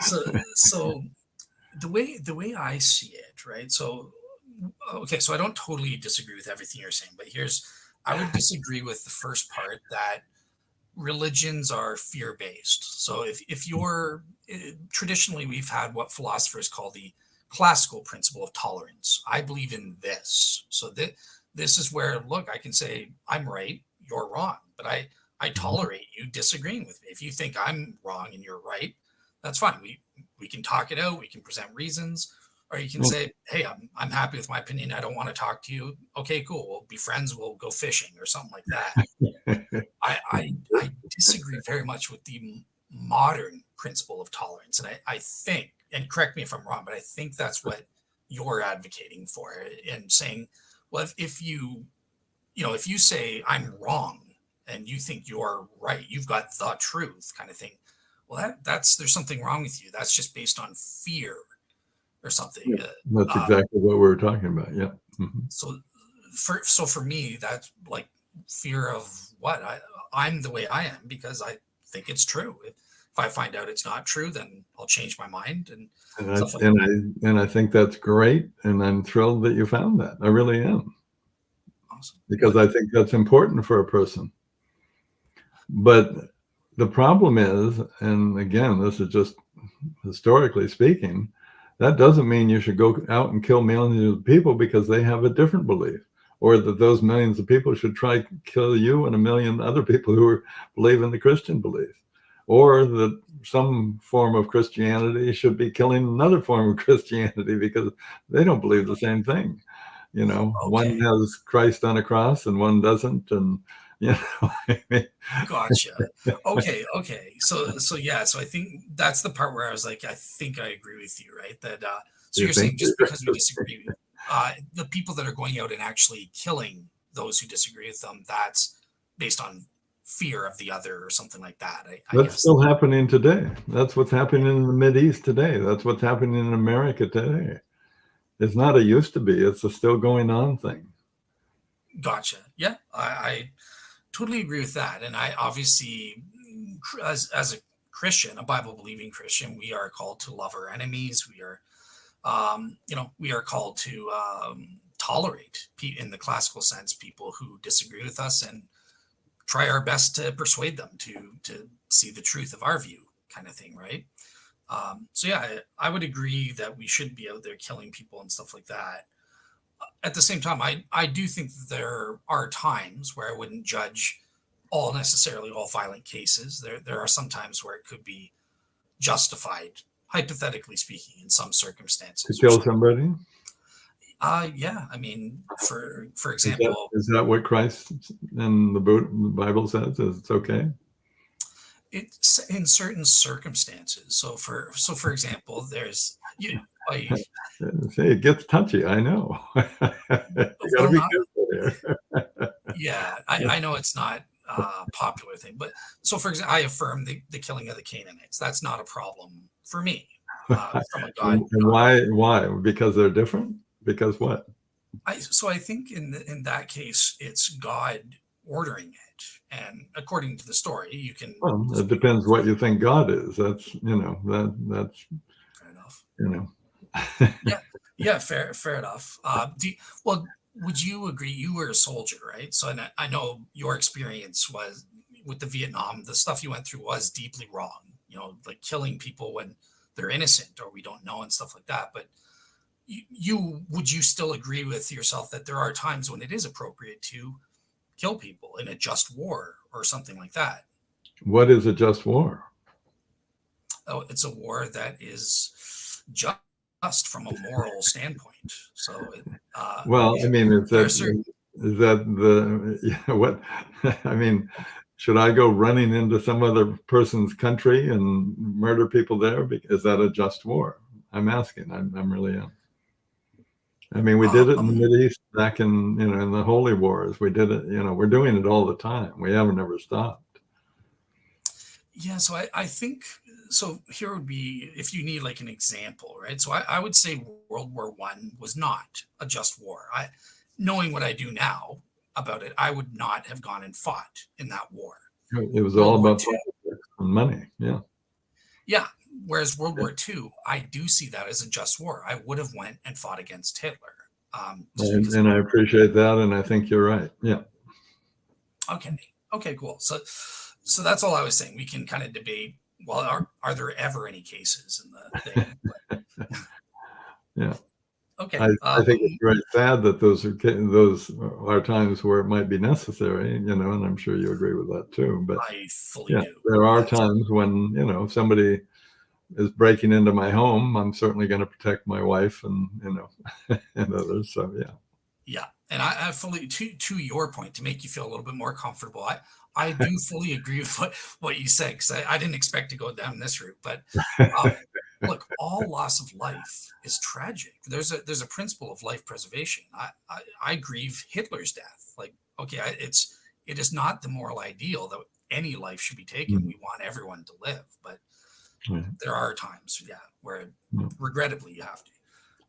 So the way I see it, right? So okay, so I don't totally disagree with everything you're saying, but I would disagree with the first part, that religions are fear based. So if you're traditionally, we've had what philosophers call the classical principle of tolerance. I believe in this. So that this is where, look, I can say I'm right, you're wrong, but I tolerate you disagreeing with me. If you think I'm wrong and you're right, that's fine. We can talk it out, we can present reasons, or you can say, hey, I'm happy with my opinion, I don't want to talk to you. Okay, cool, we'll be friends, we'll go fishing or something like that. I disagree very much with the modern principle of tolerance. And I think, and correct me if I'm wrong, but I think that's what you're advocating for, and saying, well, if if you say I'm wrong and you think you're right, you've got the truth kind of thing. Well, that's there's something wrong with you. That's just based on fear or something. That's exactly what we were talking about. Yeah. Mm-hmm. So for me, that's like fear of what I'm the way I am because I think it's true. If I find out it's not true, then I'll change my mind and stuff like that. And I think that's great, and I'm thrilled that you found that. I really am, Awesome. because I think that's important for a person. But the problem is, and again, this is just historically speaking, that doesn't mean you should go out and kill millions of people because they have a different belief, or that those millions of people should try to kill you and a million other people who believe in the Christian belief, or that some form of Christianity should be killing another form of Christianity because they don't believe the same thing. One Okay. has Christ on a cross and one doesn't, and I mean, Gotcha. Okay. So yeah, so I think that's the part where I was like, I think I agree with you, right? That so you you're think saying just because we disagree, the people that are going out and actually killing those who disagree with them, that's based on fear of the other or something like that. I that's guess. still happening today. That's what's happening in the Mideast today. That's what's happening in America today. It's not a used to be, it's a still going on thing. Gotcha. Yeah, I totally agree with that. And I obviously, as a Christian, a Bible believing Christian, we are called to love our enemies. We are called to tolerate, in the classical sense, people who disagree with us and try our best to persuade them to see the truth of our view, kind of thing, right? So yeah, I would agree that we should be out there killing people and stuff like that. At the same time, I do think that there are times where I wouldn't judge necessarily all violent cases. There are some times where it could be justified, hypothetically speaking, in some To circumstances or kill something. somebody? Yeah, I mean, for Is that example, is that what Christ and the Bible says? Is it's okay? it's in certain circumstances. So for example, there's I Say it gets touchy. I know. You got to well, be not careful here. yeah, I know it's not a popular thing, but so for example, I affirm the killing of the Canaanites. That's not a problem for me from a And God. why? Why? Because they're different. Because what? I think in that case, it's God ordering it, and according to the story, you can Well, it dispute depends what you think God is. That's that's fair enough. you know. Yeah, yeah, fair enough. Well, would you agree? You were a soldier, right? So, and I know your experience was with the Vietnam. The stuff you went through was deeply wrong. You know, like killing people when they're innocent or we don't know and stuff like that. But you would you still agree with yourself that there are times when it is appropriate to kill people in a just war or something like that? What is a just war? Oh, it's a war that is just from a moral standpoint. So, Well, I mean, there are certain is that the yeah, what? I mean, should I go running into some other person's country and murder people there? Is that a just war? I'm asking. I'm really am. I mean, we did it in the um, Middle East back in in the Holy Wars. We did it. We're doing it all the time. We haven't ever stopped. yeah, so I think so. Here would be if you need like an example, right? So I would say World War I was not a just war. Knowing what I do now about it, I would not have gone and fought in that war. It was all World War about II, politics and money. Yeah. yeah. Whereas World War II, I do see that as a just war. I would have went and fought against Hitler, just because. And I appreciate that, and I think you're right. Yeah. Okay, okay, cool. So that's all I was saying. We can kind of debate. Well, are there ever any cases in the thing? Yeah. Okay. I think it's very sad that those are times where it might be necessary, and I'm sure you agree with that too. But I fully yeah, do. there are Yes. times when if somebody is breaking into my home, I'm certainly going to protect my wife and and others. So yeah. Yeah. And I fully to your point to make you feel a little bit more comfortable. I do fully agree with what you said because I didn't expect to go down this route. But um, look, all loss of life is tragic. There's a principle of life preservation. I grieve Hitler's death. Like, okay, it is not the moral ideal that any life should be taken. Mm, We want everyone to live, but right. there are times, yeah, where Yeah. regrettably you have to.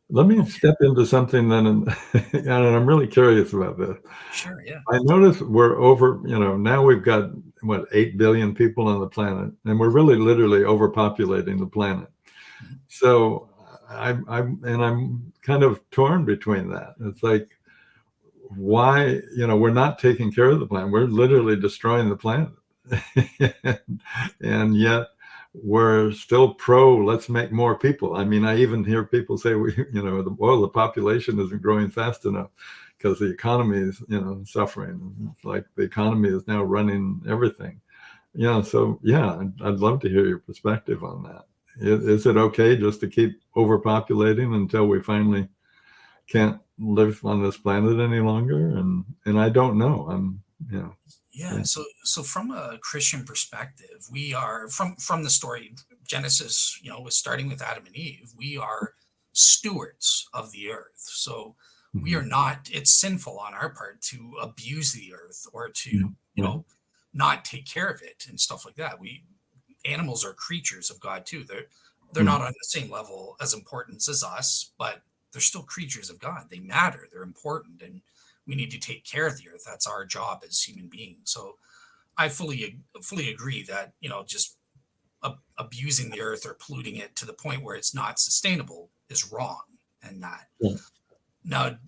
Let me Okay, step into something then, and I'm really curious about this. sure, yeah. I notice we're over, now we've got what, 8 billion people on the planet, and we're really literally overpopulating the planet. Mhm. So I'm kind of torn between that. It's like, why, we're not taking care of the planet. We're literally destroying the planet. And yet we're still pro, let's make more people. I mean, I even hear people say, the population isn't growing fast enough because the economy is, suffering. It's like the economy is now running everything. So yeah, I'd love to hear your perspective on that. Is it okay just to keep overpopulating until we finally can't live on this planet any longer? And I don't know. Yeah, Yeah. so from a Christian perspective, we are from the story Genesis, was starting with Adam and Eve. We are stewards of the earth. So we Mhm. are not, it's sinful on our part to abuse the earth or to, Yeah. Right. not take care of it and stuff like that. We Animals are creatures of God too. They're Mhm. not on the same level as importance as us, but they're still creatures of God. They matter. They're important, and we need to take care of the earth. That's our job as human beings. So I fully agree that just abusing the earth or polluting it to the point where it's not sustainable is wrong. And that Yeah. now,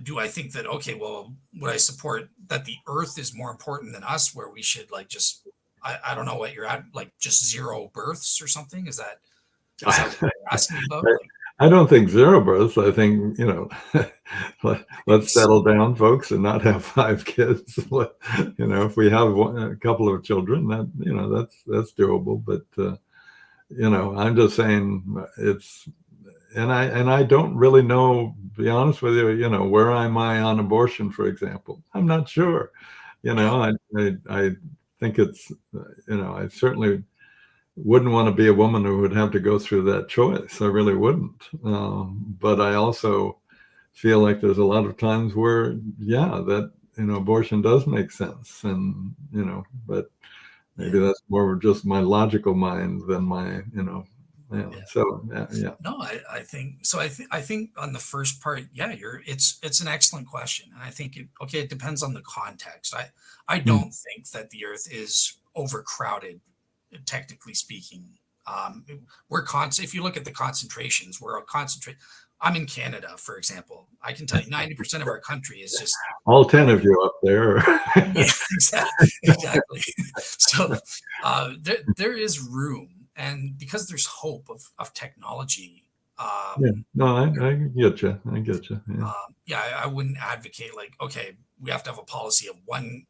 do I think that okay? Well, would I support that the earth is more important than us, where we should like just I don't know what you're at, like just zero births or something? Is that what you're asking me about? Like, I don't think zero births. I think, let's it's, settle down, folks, and not have 5 kids. If we have a couple of children, that's doable. But I'm just saying and I don't really know. To be honest with you, where am I on abortion, for example? I'm not sure. yeah, I think it's, I certainly wouldn't want to be a woman who would have to go through that choice. I really wouldn't. But I also feel like there's a lot of times where, yeah, that, abortion does make sense. And, but maybe Yeah. that's more of just my logical mind than my, Yeah. so yeah, yeah. No, I think so. I think on the first part, yeah, it's an excellent question, and I think okay, it depends on the context. I Mm, don't think that the Earth is overcrowded, technically speaking. Um, we're constant. If you look at the concentrations, we're a concentrate. I'm in Canada, for example. I can tell you, 90% of our country is just all 10 of you up there. yeah, exactly. So there is room, and because there's hope of technology, Yeah, um, no, I get you. I get you. Yeah. yeah, I wouldn't advocate like, okay, we have to have a policy of one,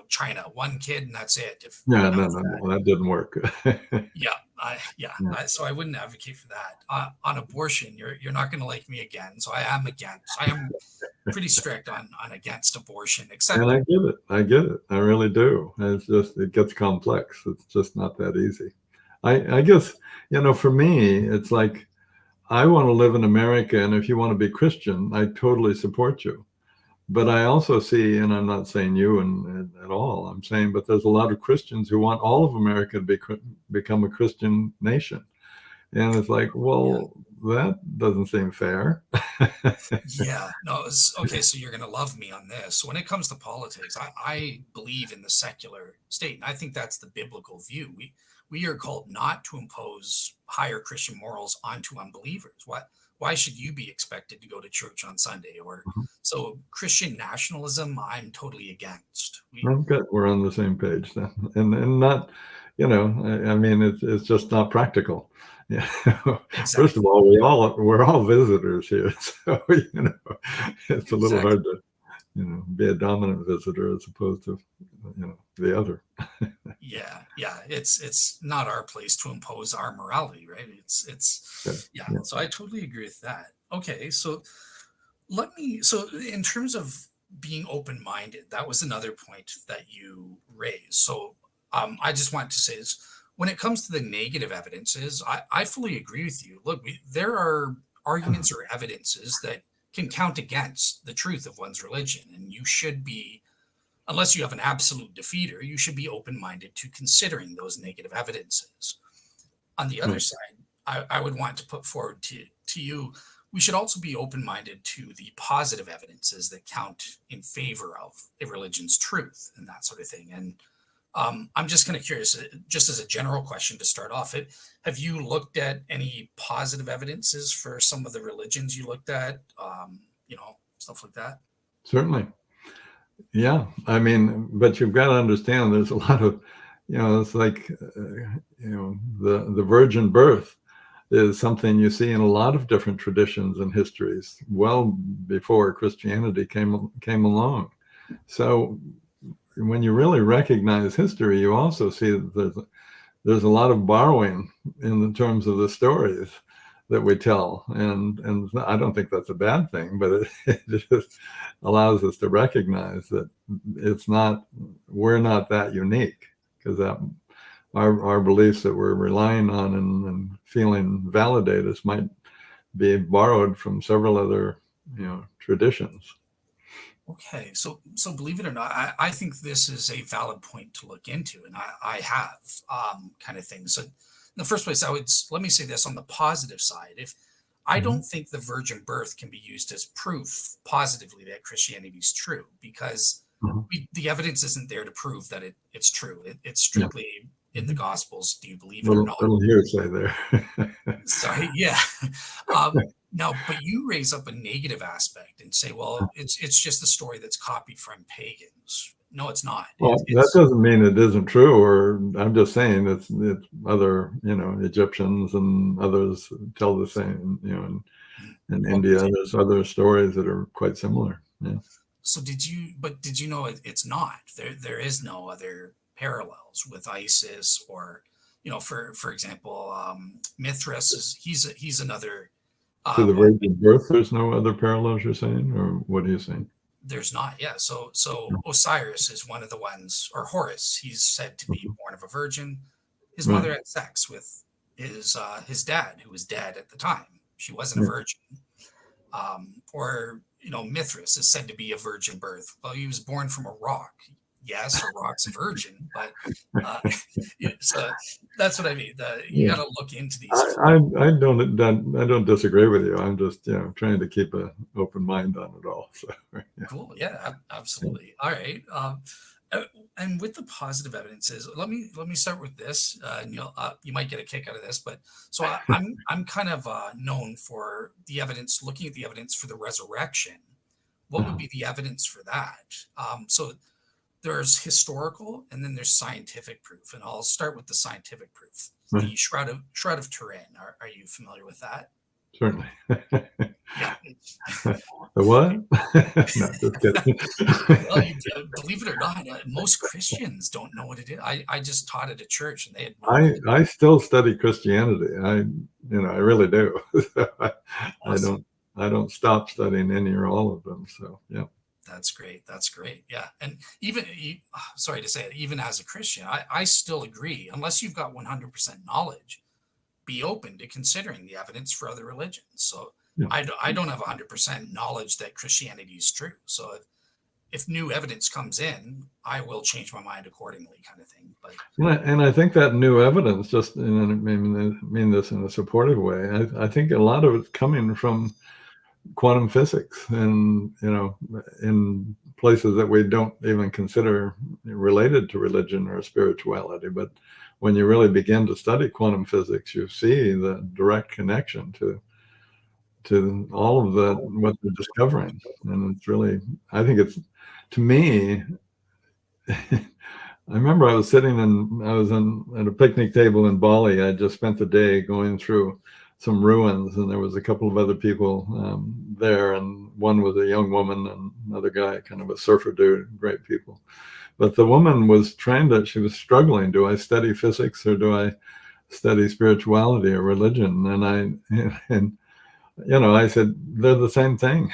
China, one kid, and that's it. If Yeah, no, past no, that, no, that didn't work. yeah, yeah, Yeah. so I wouldn't advocate for that. On abortion, you're not going to like me again, so I am against. I am pretty strict on against abortion, And except I get it. I get it. I really do. It's just, it gets complex. It's just not that easy. I guess, for me, it's like, I want to live in America. And if you want to be Christian, I totally support you. But I also see, and I'm not saying you and at all, I'm saying, but there's a lot of Christians who want all of America to become a Christian nation. And it's like, yeah. well, that doesn't seem fair. Yeah, no, okay. So you're going to love me on this. When it comes to politics, I believe in the secular state, and I think that's the biblical view. We are called not to impose higher Christian morals onto unbelievers. Why should you be expected to go to church on Sunday? Or so Christian nationalism, I'm totally against. I'm good. We're on the same page then, and not, I mean, it's just not practical. Yeah. First of Exactly, all, we're all visitors here, so it's a little exactly. hard to, be a dominant visitor as opposed to, the other. Yeah, yeah. It's not our place to impose our morality, right? Good. Yeah. Yeah. So I totally agree with that. Okay, so so in terms of being open-minded, that was another point that you raised. So I just want to say is when it comes to the negative evidences, I fully agree with you. Look, there are arguments or evidences that can count against the truth of one's religion, and you should be, unless you have an absolute defeater, you should be open-minded to considering those negative evidences. On the other Right. side, I would want to put forward to you, we should also be open-minded to the positive evidences that count in favor of a religion's truth and that sort of thing. And I'm just kind of curious, just as a general question to start off, have you looked at any positive evidences for some of the religions you looked at, stuff like that? Certainly. Yeah. I mean, but you've got to understand there's a lot of, it's like, the virgin birth is something you see in a lot of different traditions and histories, well before Christianity came along. So when you really recognize history, you also see that there's a lot of borrowing in the terms of the stories that we tell, and I don't think that's a bad thing, but it just allows us to recognize that we're not that unique, because that our beliefs that we're relying on and feeling validate us might be borrowed from several other traditions. Okay, so believe it or not, I think this is a valid point to look into, and I have kind of thing. So in the first place, let me say this on the positive side. If I Mm-hmm. don't think the virgin birth can be used as proof positively that Christianity is true, because Uh-huh. the evidence isn't there to prove that it's true. It's Yeah. strictly in the Mm-hmm. Gospels. Do you believe it or not? Little hearsay there. Sorry, yeah. Now, but you raise up a negative aspect and say, well, it's just a story that's copied from pagans. No, it's not. Well, that It's doesn't mean it isn't true, or I'm just saying it's other, Egyptians and others tell the same, in India, okay. there's other stories that are quite similar. Yeah. So did you know it's not? There is no other parallels with ISIS or, for example, Mithras he's another To the well, virgin birth, there's no other parallels you're saying, or what are you saying? there's not, yeah. So Osiris is one of the ones, or Horus, he's said to be born of a virgin. his Right. mother had sex with his dad, who was dead at the time. She wasn't a Yeah. virgin. Or Mithras is said to be a virgin birth. Well, he was born from a rock. Yes, a rock's a virgin, but uh, so that's what I mean. You Yeah. got to look into I, these. I don't disagree with you. I'm just, trying to keep an open mind on it all. So, yeah. Cool. Yeah, absolutely. All right. Uh, and with the positive evidences, let me start with this, and you might get a kick out of this. But so I'm kind of known for the evidence, looking at the evidence for the resurrection. What would Uh-huh. be the evidence for that? So there's historical, and then there's scientific proof, and I'll start with the scientific proof. Right. The Shroud of Turin. Are you familiar with that? Certainly. Yeah. The what? No, just Well, kidding. believe it or not, most Christians don't know what it is. I just taught at a church, and they had no I clue. I still study Christianity. I really do. So I Awesome. don't I don't stop studying any or all of them. So yeah. That's great. That's great. Yeah. And sorry to say it, even as a Christian, I still agree. Unless you've got 100% knowledge, be open to considering the evidence for other religions. So Yeah. I don't have 100% knowledge that Christianity is true. So if new evidence comes in, I will change my mind accordingly, kind of thing. But And I think that new evidence, just and I mean this in a supportive way. I think a lot of it's coming from quantum physics, and in places that we don't even consider related to religion or spirituality. But when you really begin to study quantum physics, you see the direct connection to all of the what they're discovering, and it's really, I think it's, to me. I remember I was at a picnic table in Bali. I just spent the day going through some ruins, and there was a couple of other people there, and one was a young woman and another guy, kind of a surfer dude, great people. But the woman she was struggling. Do I study physics or do I study spirituality or religion? And I said, they're the same thing.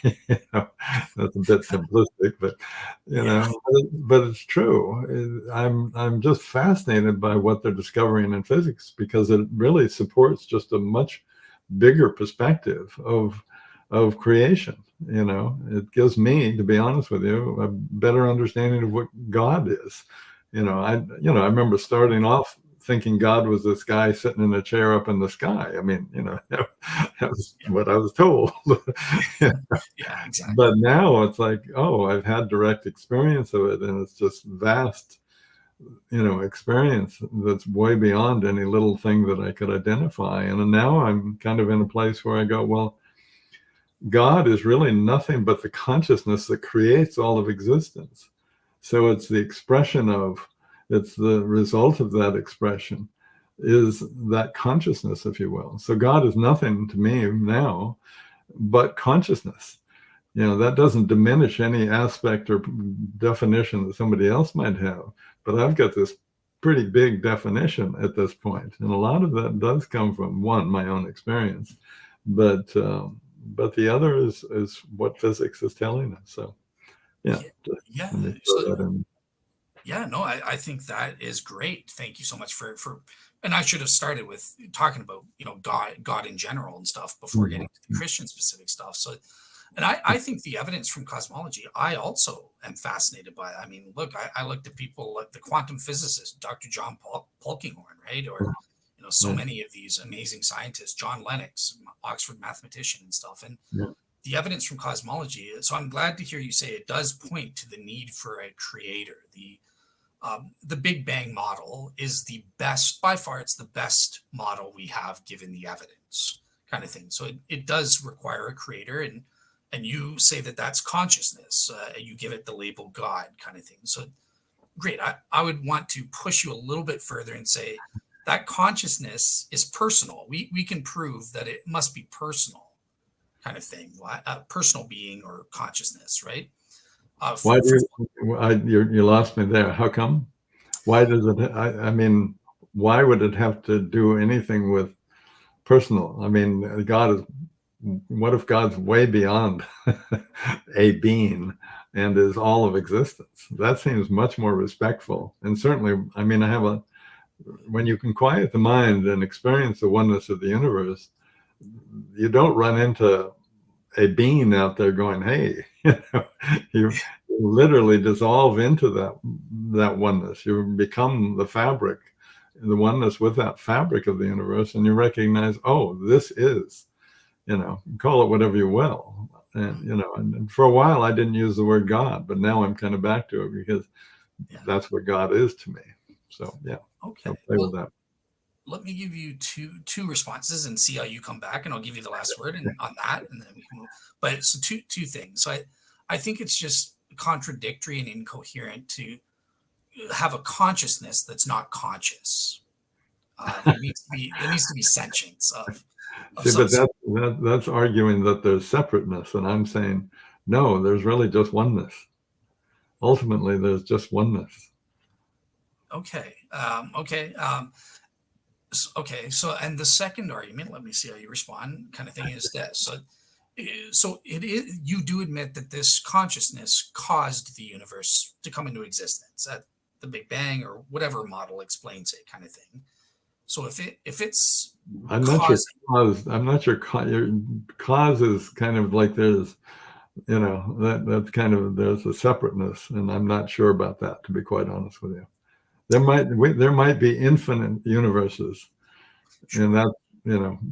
you know, that's a bit simplistic, but yeah, it's true. I'm just fascinated by what they're discovering in physics, because it really supports just a much bigger perspective of creation. It gives me, to be honest with you, a better understanding of what God is. I remember starting off thinking God was this guy sitting in a chair up in the sky. I mean, that was yeah, what I was told. yeah, exactly. But now it's like, oh, I've had direct experience of it, and it's just vast, experience that's way beyond any little thing that I could identify. And now I'm kind of in a place where I go, well, God is really nothing but the consciousness that creates all of existence. So it's it's the result of that expression is that consciousness, if you will. So God is nothing to me now but consciousness. That doesn't diminish any aspect or definition that somebody else might have. But I've got this pretty big definition at this point, and a lot of that does come from, one, my own experience, but the other is what physics is telling us. So yeah, Yeah, just yeah. let me So throw that in. yeah, no, I think that is great. Thank you so much and I should have started with talking about, God in general and stuff before getting to the Mhm. Christian specific stuff. So, and I think the evidence from cosmology, I also am fascinated by. I mean, look, I looked at people like the quantum physicist, Dr. John Polkinghorne, right? Or, so Yeah, many of these amazing scientists, John Lennox, Oxford mathematician and stuff. And yeah, the evidence from cosmology. So I'm glad to hear you say it does point to the need for a creator. The Big Bang model is the best, by far, it's the best model we have given the evidence, kind of thing. So it does require a creator, and you say that that's consciousness. You give it the label God, kind of thing. So great. I would want to push you a little bit further and say that consciousness is personal. We can prove that it must be personal, kind of thing. Personal being or consciousness, right? Why For do you lost me there? How come? Why does it? I mean, why would it have to do anything with personal? I mean, God is. What if God's way beyond a being and is all of existence? That seems much more respectful. And certainly, I mean, I have when you can quiet the mind and experience the oneness of the universe, you don't run into a being out there going, "Hey," you literally dissolve into that oneness. You become the fabric, the oneness with that fabric of the universe, and you recognize, oh, this is, call it whatever you will. And and for a while I didn't use the word God, but now I'm kind of back to it because Yeah. that's what God is to me. So yeah, Okay. I'll play with Well, that. let me give you two responses and see how you come back, and I'll give you the last word and on that, and then we can move. But so two things. So I think it's just contradictory and incoherent to have a consciousness that's not conscious. There needs to be sentience of See, some but sort. that's arguing that there's separateness, and I'm saying no. There's really just oneness. Ultimately, there's just oneness. Okay. Okay. So, and the second argument, let me see how you respond, kind of thing, is this. So it is. You do admit that this consciousness caused the universe to come into existence at the Big Bang or whatever model explains it, kind of thing. So if it's I'm not sure causing, cause. I'm not sure your cause is kind of like there's, that's kind of there's a separateness, and I'm not sure about that, to be quite honest with you. There might be infinite universes, and sure. that's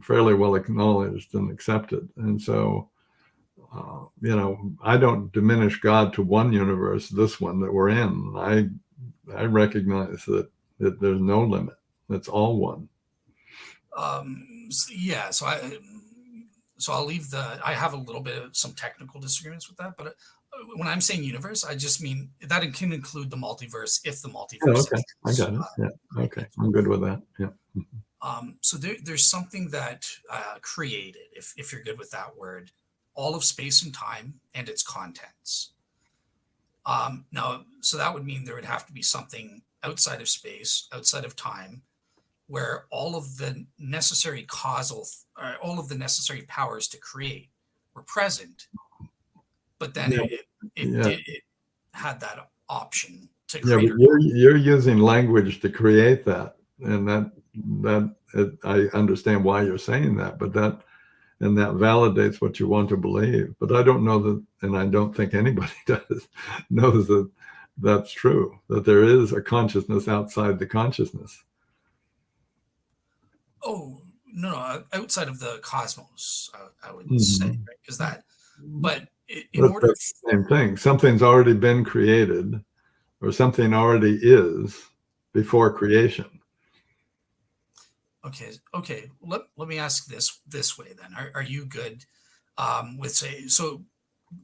fairly well acknowledged and accepted. And so, I don't diminish God to one universe, this one that we're in. I recognize that there's no limit. It's all one. Yeah. So I'll leave the. I have a little bit of some technical disagreements with that, but when I'm saying universe, I just mean that it can include the multiverse if the Yeah, multiverse okay, I exists, got it. Yeah, right? okay, I'm good with that. Yeah. So there's something that created, if you're good with that word, all of space and time and its contents. Now, so that would mean there would have to be something outside of space, outside of time, where all of the necessary all of the necessary powers to create were present, but then Yeah, it yeah, did it had that option to yeah. create But or you're using language to create that, and I understand why you're saying that, but that validates what you want to believe. But I don't know that, and I don't think anybody does knows that that's true. That there is a consciousness outside the consciousness. oh no, outside of the cosmos, I would say, Mhm. right? Because that, but in But order, that's the same thing. Something's already been created, or something already is before creation. okay, let me ask this way then. Are you good with say so?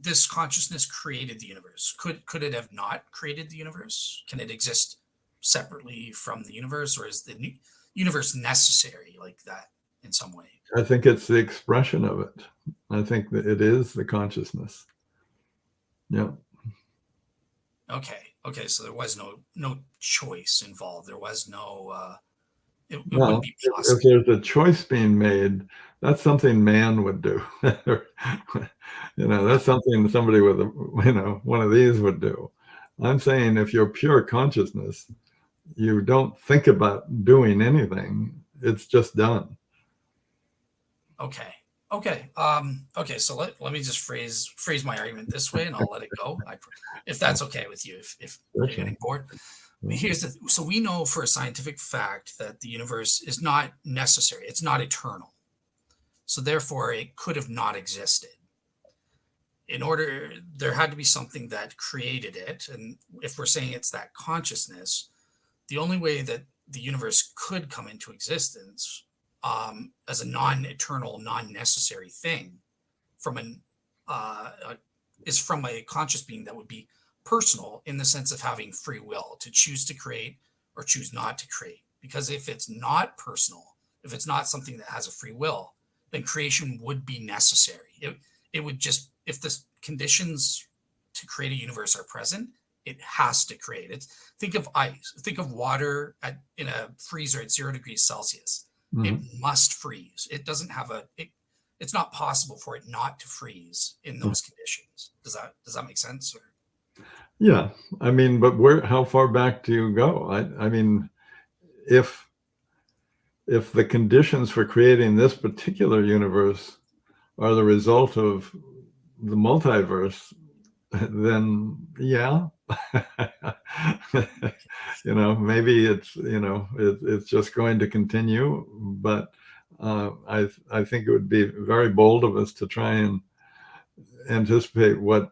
This consciousness created the universe. Could it have not created the universe? Can it exist separately from the universe, or is the universe necessary like that in some way? I think it's the expression of it. I think that it is the consciousness. Yeah. Okay, so there was no choice involved. There was no. It wouldn't Well, be if possible. there's a choice being made, that's something man would do. Yeah. That's something somebody with one of these would do. I'm saying if you're pure consciousness, you don't think about doing anything. It's just done. Okay. Okay. So let me just phrase my argument this way, and I'll let it go. If that's okay with you, if you're Okay. getting bored. Yeah. So we know for a scientific fact that the universe is not necessary. It's not eternal. So therefore, it could have not existed. There had to be something that created it, and if we're saying it's that consciousness, the only way that the universe could come into existence as a non-eternal, non-necessary thing from an is from a conscious being that would be personal in the sense of having free will to choose to create or choose not to create. Because if it's not personal, if it's not something that has a free will, then creation would be necessary. It would just, if the conditions to create a universe are present, it has to create it. Think of ice, think of water in a freezer at 0 degrees Celsius. It Mhm. must freeze. It doesn't have it's not possible for it not to freeze in those conditions. Does that make sense? Yeah. I mean, but how far back do you go? I mean, if the conditions for creating this particular universe are the result of the multiverse, then yeah, maybe it's just going to continue. But I think it would be very bold of us to try and anticipate what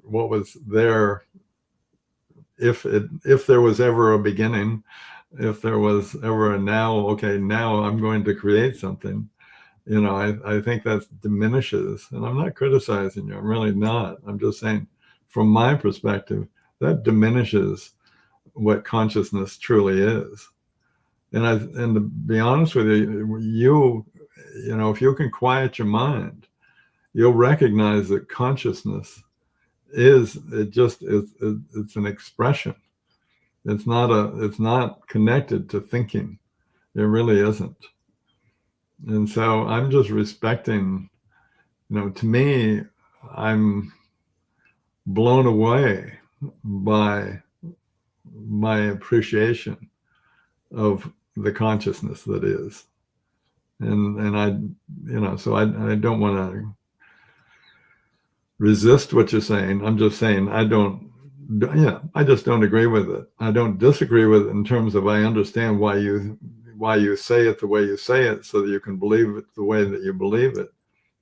was there, if there was ever a beginning, if there was ever a now. Okay, now I'm going to create something. I think that diminishes, and I'm not criticizing you. I'm really not. I'm just saying, from my perspective, that diminishes what consciousness truly is. And to be honest with you, if you can quiet your mind, you'll recognize that consciousness it's an expression. It's not connected to thinking. It really isn't. And so I'm just respecting, to me, I'm blown away by my appreciation of the consciousness that is. And so I don't want to resist what you're saying. I'm just saying I just don't agree with it. I don't disagree with it in terms of I understand why you say it the way you say it, so that you can believe it the way that you believe it.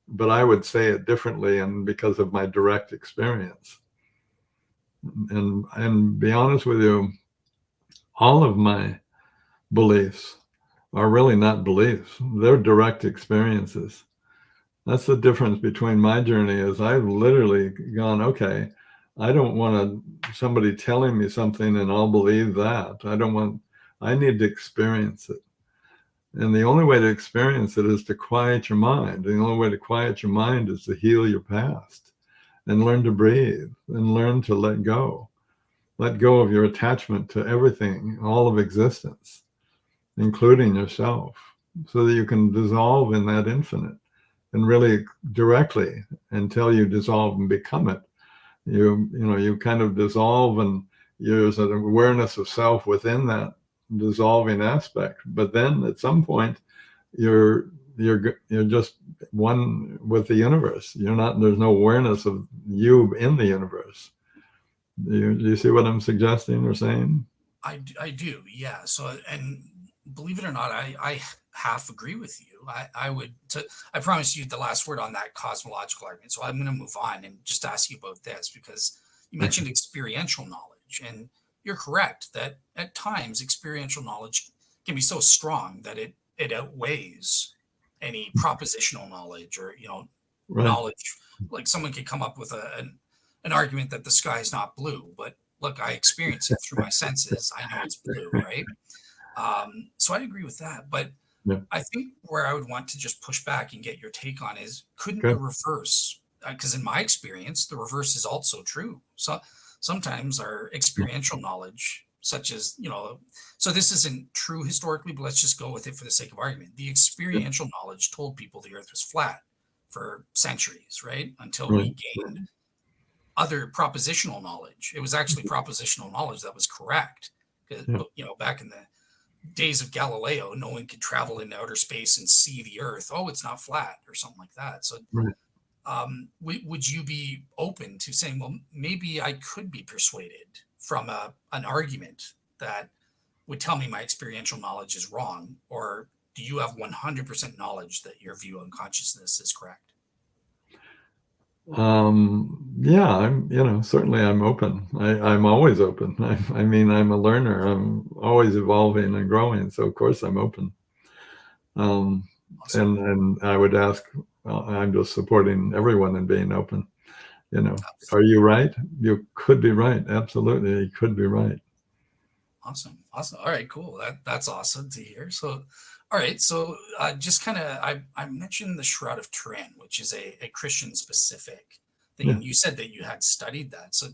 But I would say it differently, and because of my direct experience. And be honest with you, all of my beliefs are really not beliefs. They're direct experiences. That's the difference between my journey. Is I've literally gone, okay, I don't want somebody telling me something and I'll believe that. I need to experience it. And the only way to experience it is to quiet your mind. The only way to quiet your mind is to heal your past and learn to breathe and learn to let go. Let go of your attachment to everything, all of existence, including yourself, so that you can dissolve in that infinite. And really directly, until you dissolve and become it, you kind of dissolve, and there's an awareness of self within that dissolving aspect. But then at some point, you're just one with the universe. There's no awareness of you in the universe. Do you see what I'm suggesting or saying? I do, yeah. So, and believe it or not, I half agree with you. I promise you the last word on that cosmological argument. So I'm going to move on and just ask you about this, because you mentioned experiential knowledge, and you're correct that at times experiential knowledge can be so strong that it outweighs any propositional knowledge, or Right. knowledge. Like someone could come up with an argument that the sky is not blue, but look, I experience it through my senses. I know it's blue, right? So I agree with that. But Yeah. I think where I would want to just push back and get your take on is, couldn't the Okay. reverse? Because in my experience, the reverse is also true. So sometimes our experiential knowledge, such as, so this isn't true historically, but let's just go with it for the sake of argument. The Yeah. experiential knowledge told people the earth was flat for centuries, right? Until Right. we gained other propositional knowledge. It was actually propositional knowledge that was correct. Yeah. But, back in the days of Galileo, no one could travel into outer space and see the Earth. Oh, it's not flat, or something like that. So, Right. would you be open to saying, well, maybe I could be persuaded from an argument that would tell me my experiential knowledge is wrong? Or do you have 100% knowledge that your view on consciousness is correct? Yeah, certainly I'm open. I'm always open. I mean, I'm a learner. I'm always evolving and growing. So of course I'm open. Um, Awesome. and I would ask, I'm just supporting everyone in being open. Are you right? You could be right. Absolutely. You could be right. Awesome. Awesome. All right, cool. That's awesome to hear. So, all right. So, just kind of, I mentioned the Shroud of Turin, which is a Christian specific thing. Yeah. And you said that you had studied that. So,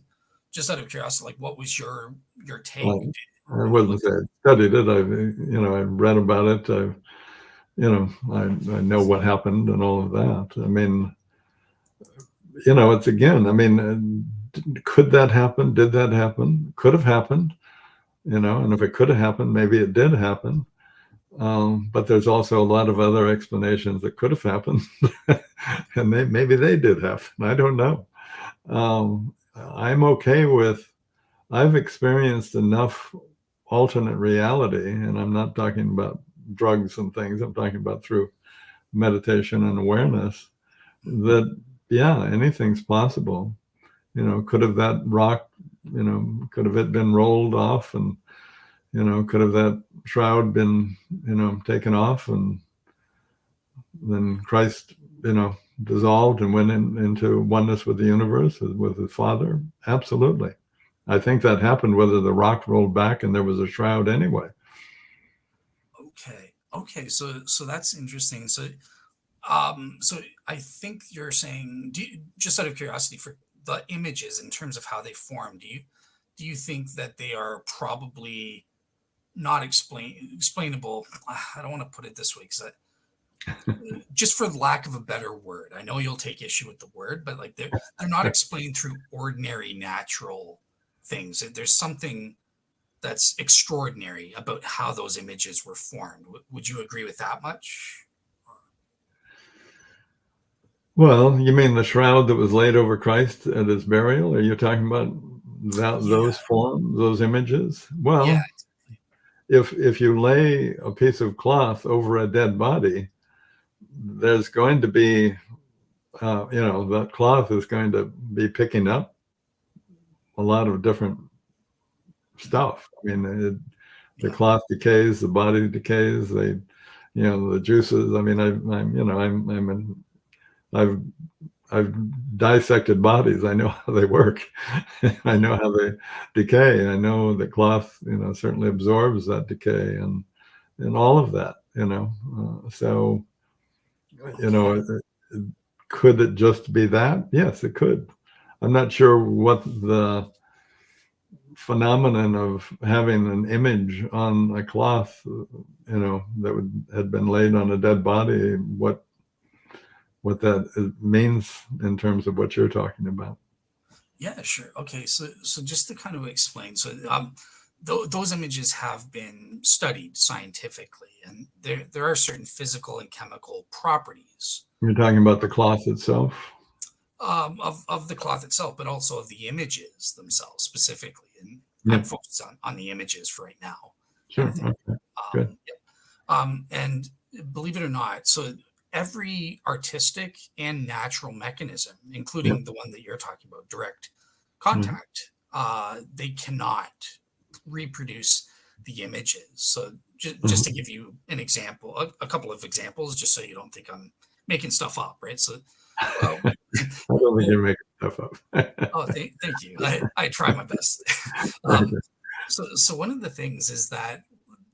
just out of curiosity, like, what was your take? Um, I When you wouldn't looked say I studied it. I've read about it. I know what happened and all of that. I mean, it's again, I mean, could that happen? Did that happen? Could have happened. And if it could have happened, maybe it did happen. But there's also a lot of other explanations that could have happened, and maybe they did happen. I don't know. I'm okay with. I've experienced enough alternate reality, and I'm not talking about drugs and things. I'm talking about through meditation and awareness. That yeah, anything's possible. Could have that rock, could have it been rolled off, and could have that shroud been, taken off, and then Christ, dissolved and went into oneness with the universe, with the Father? Absolutely. I think that happened whether the rock rolled back and there was a shroud anyway. Okay. Okay. So that's interesting. So I think you're saying, just out of curiosity, for the images in terms of how they form, do you think that they are probably not explainable? I don't want to put it this way, because just for lack of a better word, I know you'll take issue with the word, but like they're not explained through ordinary natural things. There's something that's extraordinary about how those images were formed. Would you agree with that much? Well, you mean the shroud that was laid over Christ at his burial? Are you talking about Yeah, those forms, those images? yeah, Well, if you lay a piece of cloth over a dead body, there's going to be, that cloth is going to be picking up a lot of different stuff. I mean, the yeah, cloth decays, the body decays, the juices. I mean, I've I've dissected bodies. I know how they work. I know how they decay. I know that cloth, certainly absorbs that decay and all of that. So you know, okay, it, it, could it just be that? Yes, it could. I'm not sure what the phenomenon of having an image on a cloth, that had been laid on a dead body, what that means in terms of what you're talking about. yeah, sure. Okay, so just to kind of explain, those images have been studied scientifically, and there are certain physical and chemical properties You're talking about the cloth itself? of the cloth itself, but also of the images themselves specifically. And I'm Yep. focused on the images for right now, kind Sure. of thing. Okay. Good. Yep. And believe it or not, so every artistic and natural mechanism, Yep. including the one that you're talking about, direct Right. contact, they cannot reproduce the images. So just to Mhm. give you an example, a couple of examples, just so you don't think I'm making stuff up, right? So, uh, I don't think well, you're making stuff up. oh, thank you. I try my best. um, Okay. so one of the things is that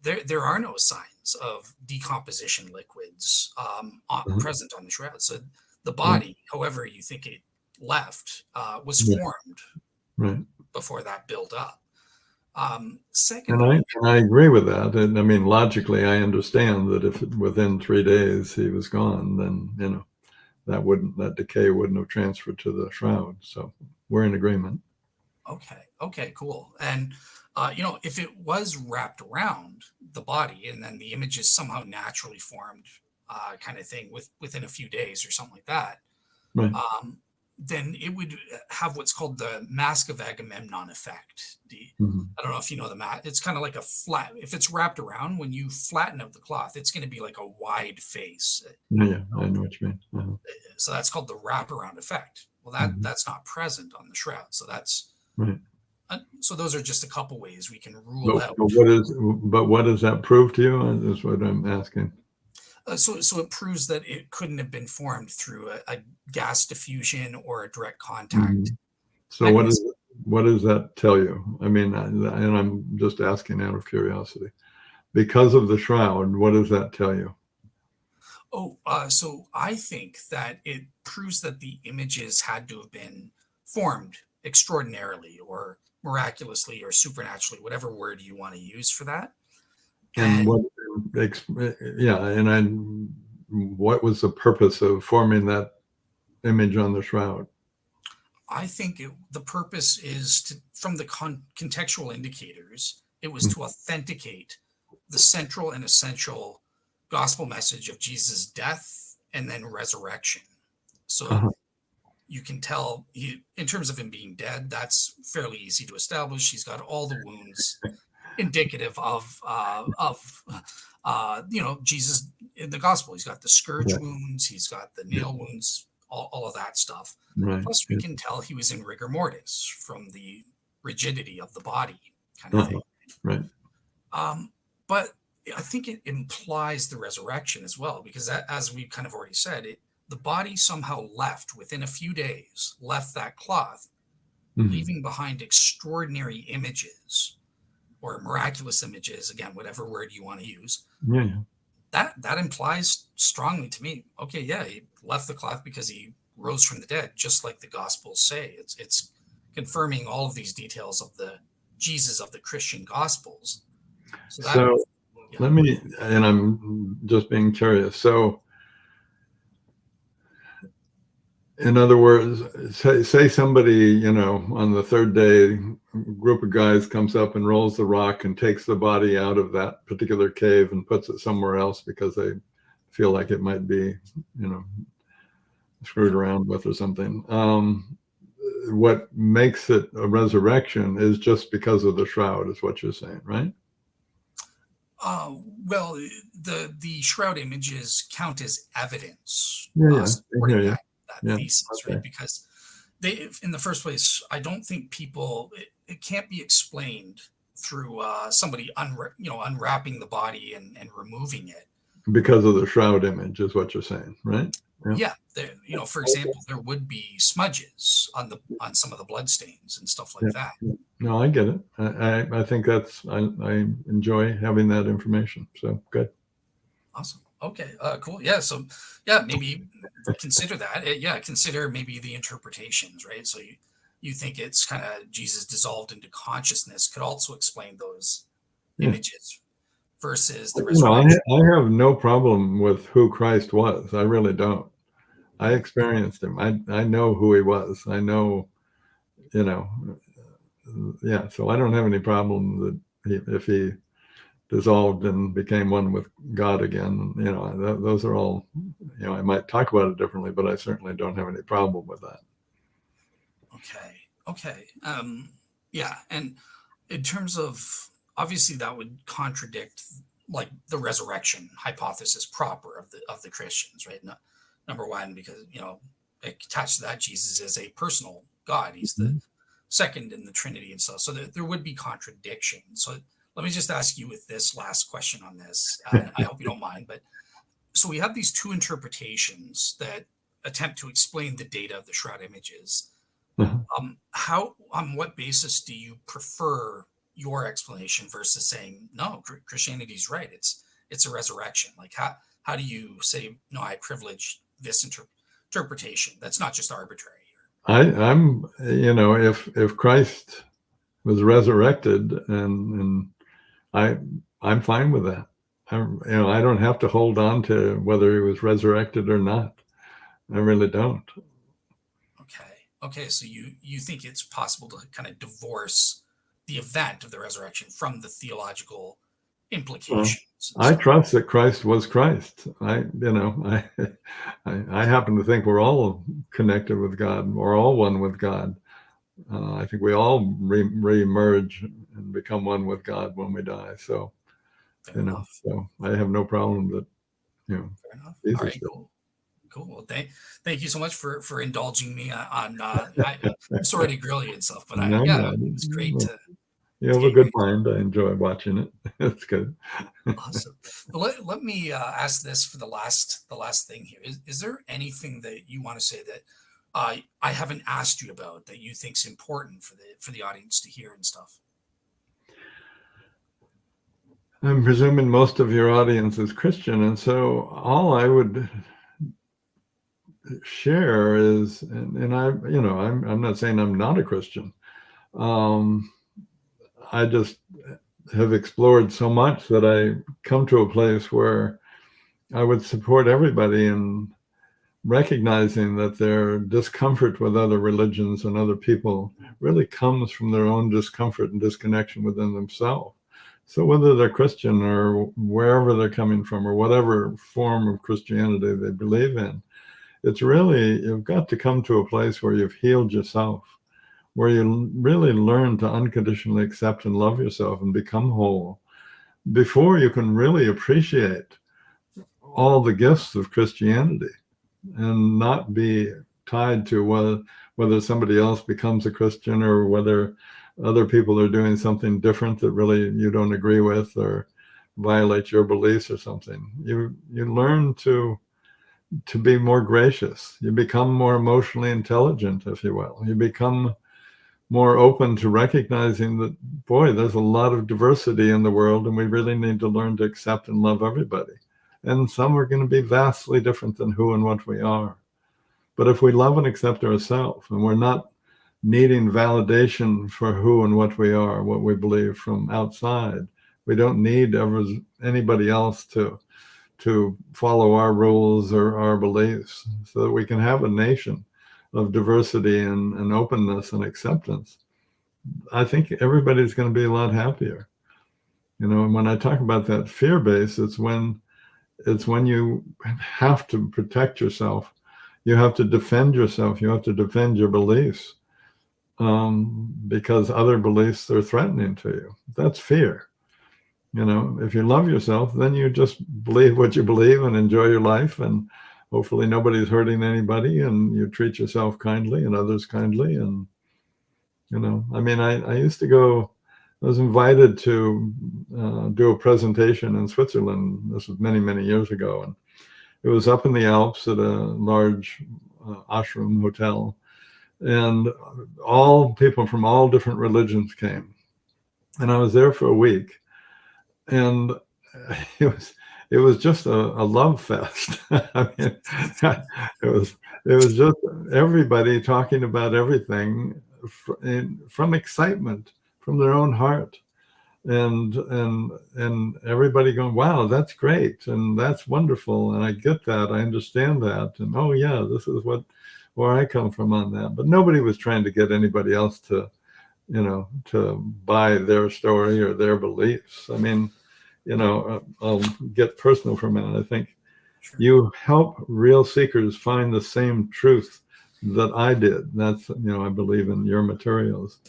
there are no signs of decomposition liquids Uh-huh. present on the shroud. So the Right. body, however you think it left, was Yeah. formed Right. before that built up. And I Secondly, and I agree with that. And I mean, logically, I understand that if within 3 days he was gone, then that decay wouldn't have transferred to the shroud. So we're in agreement. okay, okay, cool. And if it was wrapped around the body and then the image is somehow naturally formed, kind of thing, within a few days or something like that, Right. um, then it would have what's called the mask of Agamemnon effect. Mhm. I don't know if you know the mask. It's kind of like a flat. If it's wrapped around, when you flatten out the cloth, it's going to be like a wide face. Yeah, yeah, I know what you mean. Uh-huh. So that's called the wraparound effect. Well, Mhm. that's not present on the shroud. Right. So those are just a couple ways we can rule But, out. what does that prove to you? Is what I'm asking. So it proves that it couldn't have been formed through a gas diffusion or a direct contact Mhm. So mechanism. what does that tell you? I mean, and I'm just asking out of curiosity. Because of the shroud, what does that tell you? Oh, so I think that it proves that the images had to have been formed extraordinarily or miraculously or supernaturally, whatever word you want to use for that. And And yeah, what was the purpose of forming that image on the shroud? I think the purpose is from the contextual indicators, It was to authenticate the central and essential gospel message of Jesus' death and then resurrection. So Uh-huh. you can tell in terms of him being dead, that's fairly easy to establish. He's got all the wounds indicative of Jesus in the gospel. He's got the scourge Yeah. wounds, he's got the Yeah. nail wounds, all of that stuff. Right. Plus, we Yeah. can tell he was in rigor mortis from the rigidity of the body, kind of thing. Uh-huh. Right. But I think it implies the resurrection as well, because as we kind of already said, the body somehow left within a few days, left that cloth, Mhm. leaving behind extraordinary images or miraculous images, again, whatever word you want to use. Yeah. Yeah. That implies strongly to me, okay, yeah, he left the cloth because he rose from the dead, just like the Gospels say. It's confirming all of these details of the Jesus of the Christian Gospels. So that, So yeah. let me, and I'm just being curious. So, in other words, say somebody, on the third day, a group of guys comes up and rolls the rock and takes the body out of that particular cave and puts it somewhere else because they feel like it might be, screwed around with or something. What makes it a resurrection is just because of the shroud, is what you're saying, right? Well, the shroud images count as evidence Yeah, yeah, I hear supporting you. that Yeah, thesis, right? okay. Because in the first place, I don't think it can't be explained through somebody unwrapping the body and removing it. Because of the shroud image, is what you're saying, right? Yeah. Yeah, for example, there would be smudges on some of the blood stains and stuff Yeah. like that. Yeah. No, I get it. I think I enjoy having that information. So good. Awesome. Okay. Cool. Yeah. So, yeah, maybe consider that. Yeah. Consider maybe the interpretations, right? So you think it's kind of Jesus dissolved into consciousness could also explain those Yeah. images versus the You know, I, resurrection. I have no problem with who Christ was. I really don't. I experienced him. I know who he was. I know, you know, yeah. So I don't have any problem if he dissolved and became one with God again. Those are all, I might talk about it differently, but I certainly don't have any problem with that. Okay. Okay. Yeah. And in terms of obviously that would contradict like the resurrection hypothesis proper of the Christians, right? No, number one, because attached to that, Jesus is a personal God. He's the Mhm. second in the Trinity and stuff. So there would be contradiction. So let me just ask you with this last question on this. I hope you don't mind, but so we have these two interpretations that attempt to explain the data of the shroud images. Uh-huh. How, on what basis do you prefer your explanation versus saying no? Christianity's right. It's a resurrection. Like how do you say no? I privilege this interpretation. That's not just arbitrary. I'm, if Christ was resurrected, and I, I'm fine with that. I don't have to hold on to whether he was resurrected or not. I really don't. Okay. Okay. So you think it's possible to kind of divorce the event of the resurrection from the theological Well, implications and I stuff. trust that Christ was Christ. I happen to think we're all connected with God. We're all one with God. I think we all re-emerge and become one with God when we die. So, Fair enough. so I have no problem that, Fair enough. All Jesus right. did. Cool. Cool. Well, thank you so much for indulging me on. I'm sorry to grill you and stuff, but No, yeah, no, it was great you to have a get your good mind. I enjoy watching it. It's good. awesome. Well, let me ask this for the last thing here. Is there anything that you want to say that I haven't asked you about that you think's important for the audience to hear and stuff? I'm presuming most of your audience is Christian, and so all I would share is, and I'm not saying I'm not a Christian. Um, I just have explored so much that I come to a place where I would support everybody in recognizing that their discomfort with other religions and other people really comes from their own discomfort and disconnection within themselves. So whether they're Christian or wherever they're coming from or whatever form of Christianity they believe in, it's really, you've got to come to a place where you've healed yourself, where you really learn to unconditionally accept and love yourself and become whole before you can really appreciate all the gifts of Christianity and not be tied to whether somebody else becomes a Christian or whether other people are doing something different that really you don't agree with or violate your beliefs or something. You learn to be more gracious. You become more emotionally intelligent, if you will. You become more open to recognizing that, boy, there's a lot of diversity in the world, and we really need to learn to accept and love everybody. And some are going to be vastly different than who and what we are. But if we love and accept ourselves, and we're not needing validation for who and what we are, what we believe from outside, we don't need anybody else to follow our rules or our beliefs, so that we can have a nation of diversity and openness and acceptance. I think everybody's going to be a lot happier. And when I talk about that fear base, it's when you have to protect yourself. You have to defend yourself. You have to defend your beliefs, because other beliefs are threatening to you. That's fear. If you love yourself, then you just believe what you believe and enjoy your life, and hopefully nobody's hurting anybody, and you treat yourself kindly and others kindly. And I mean, I used to go. I was invited to do a presentation in Switzerland. This was many, many years ago, and it was up in the Alps at a large ashram hotel, and all people from all different religions came, and I was there for a week, and it was just a love fest. I mean, it was just everybody talking about everything from excitement, from their own heart, and everybody going, wow, that's great, and that's wonderful, and I get that, I understand that, and oh yeah, this is where I come from on that. But nobody was trying to get anybody else to buy their story or their beliefs. I mean, I'll get personal for a minute. I think Sure. you help real seekers find the same truth that I did. That's, I believe in your materials.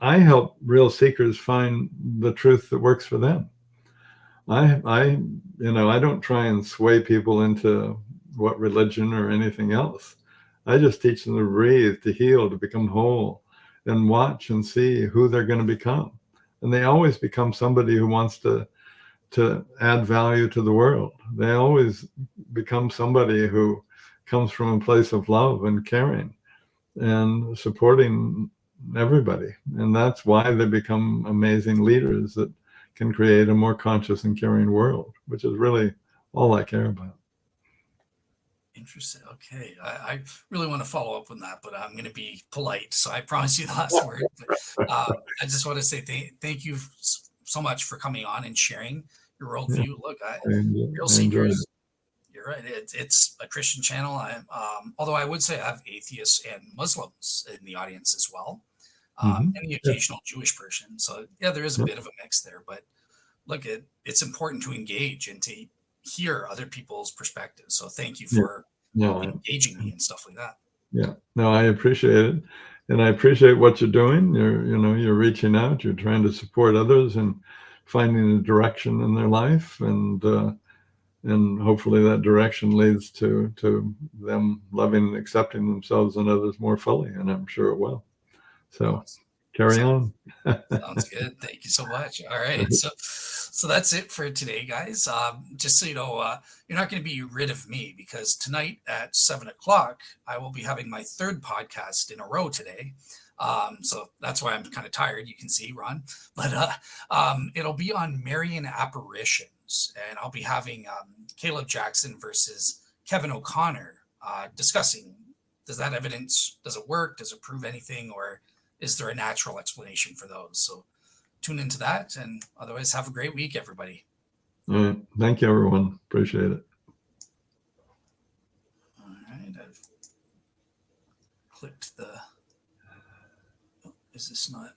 I help real seekers find the truth that works for them. I don't try and sway people into what religion or anything else. I just teach them to breathe, to heal, to become whole, and watch and see who they're going to become. And they always become somebody who wants to add value to the world. They always become somebody who comes from a place of love and caring and supporting everybody. And that's why they become amazing leaders that can create a more conscious and caring world, which is really all I care about. Interesting. Okay. I really want to follow up on that, but I'm going to be polite. So I promise you the last word. But I just want to say thank you so much for coming on and sharing your Yeah, worldview. Look, Real I enjoyed Seekers, it. you're right. It's a Christian channel. Although I would say I have atheists and Muslims in the audience as well, and the Yeah, occasional Jewish person. So yeah, there is a yeah, bit of a mix there. But look, it's important to engage and to hear other people's perspectives. So thank you yeah. for No, engaging me and stuff like that. yeah. No, I appreciate it. And I appreciate what you're doing. You're reaching out, you're trying to support others and finding a direction in their life. And hopefully that direction leads to them loving and accepting themselves and others more fully, and I'm sure it will. So Awesome. carry So, on. sounds good. Thank you so much. All right. So that's it for today, guys. Just so you know, you're not going to be rid of me because tonight at 7 o'clock, I will be having my third podcast in a row today. So that's why I'm kind of tired. You can see, Ron, but it'll be on Marian apparitions, and I'll be having Caleb Jackson versus Kevin O'Connor discussing, does it work? Does it prove anything? Or is there a natural explanation for those? So tune into that. And otherwise, have a great week, everybody. All right. Thank you, everyone. Appreciate it. All right. I've clicked the. Oh, is this not?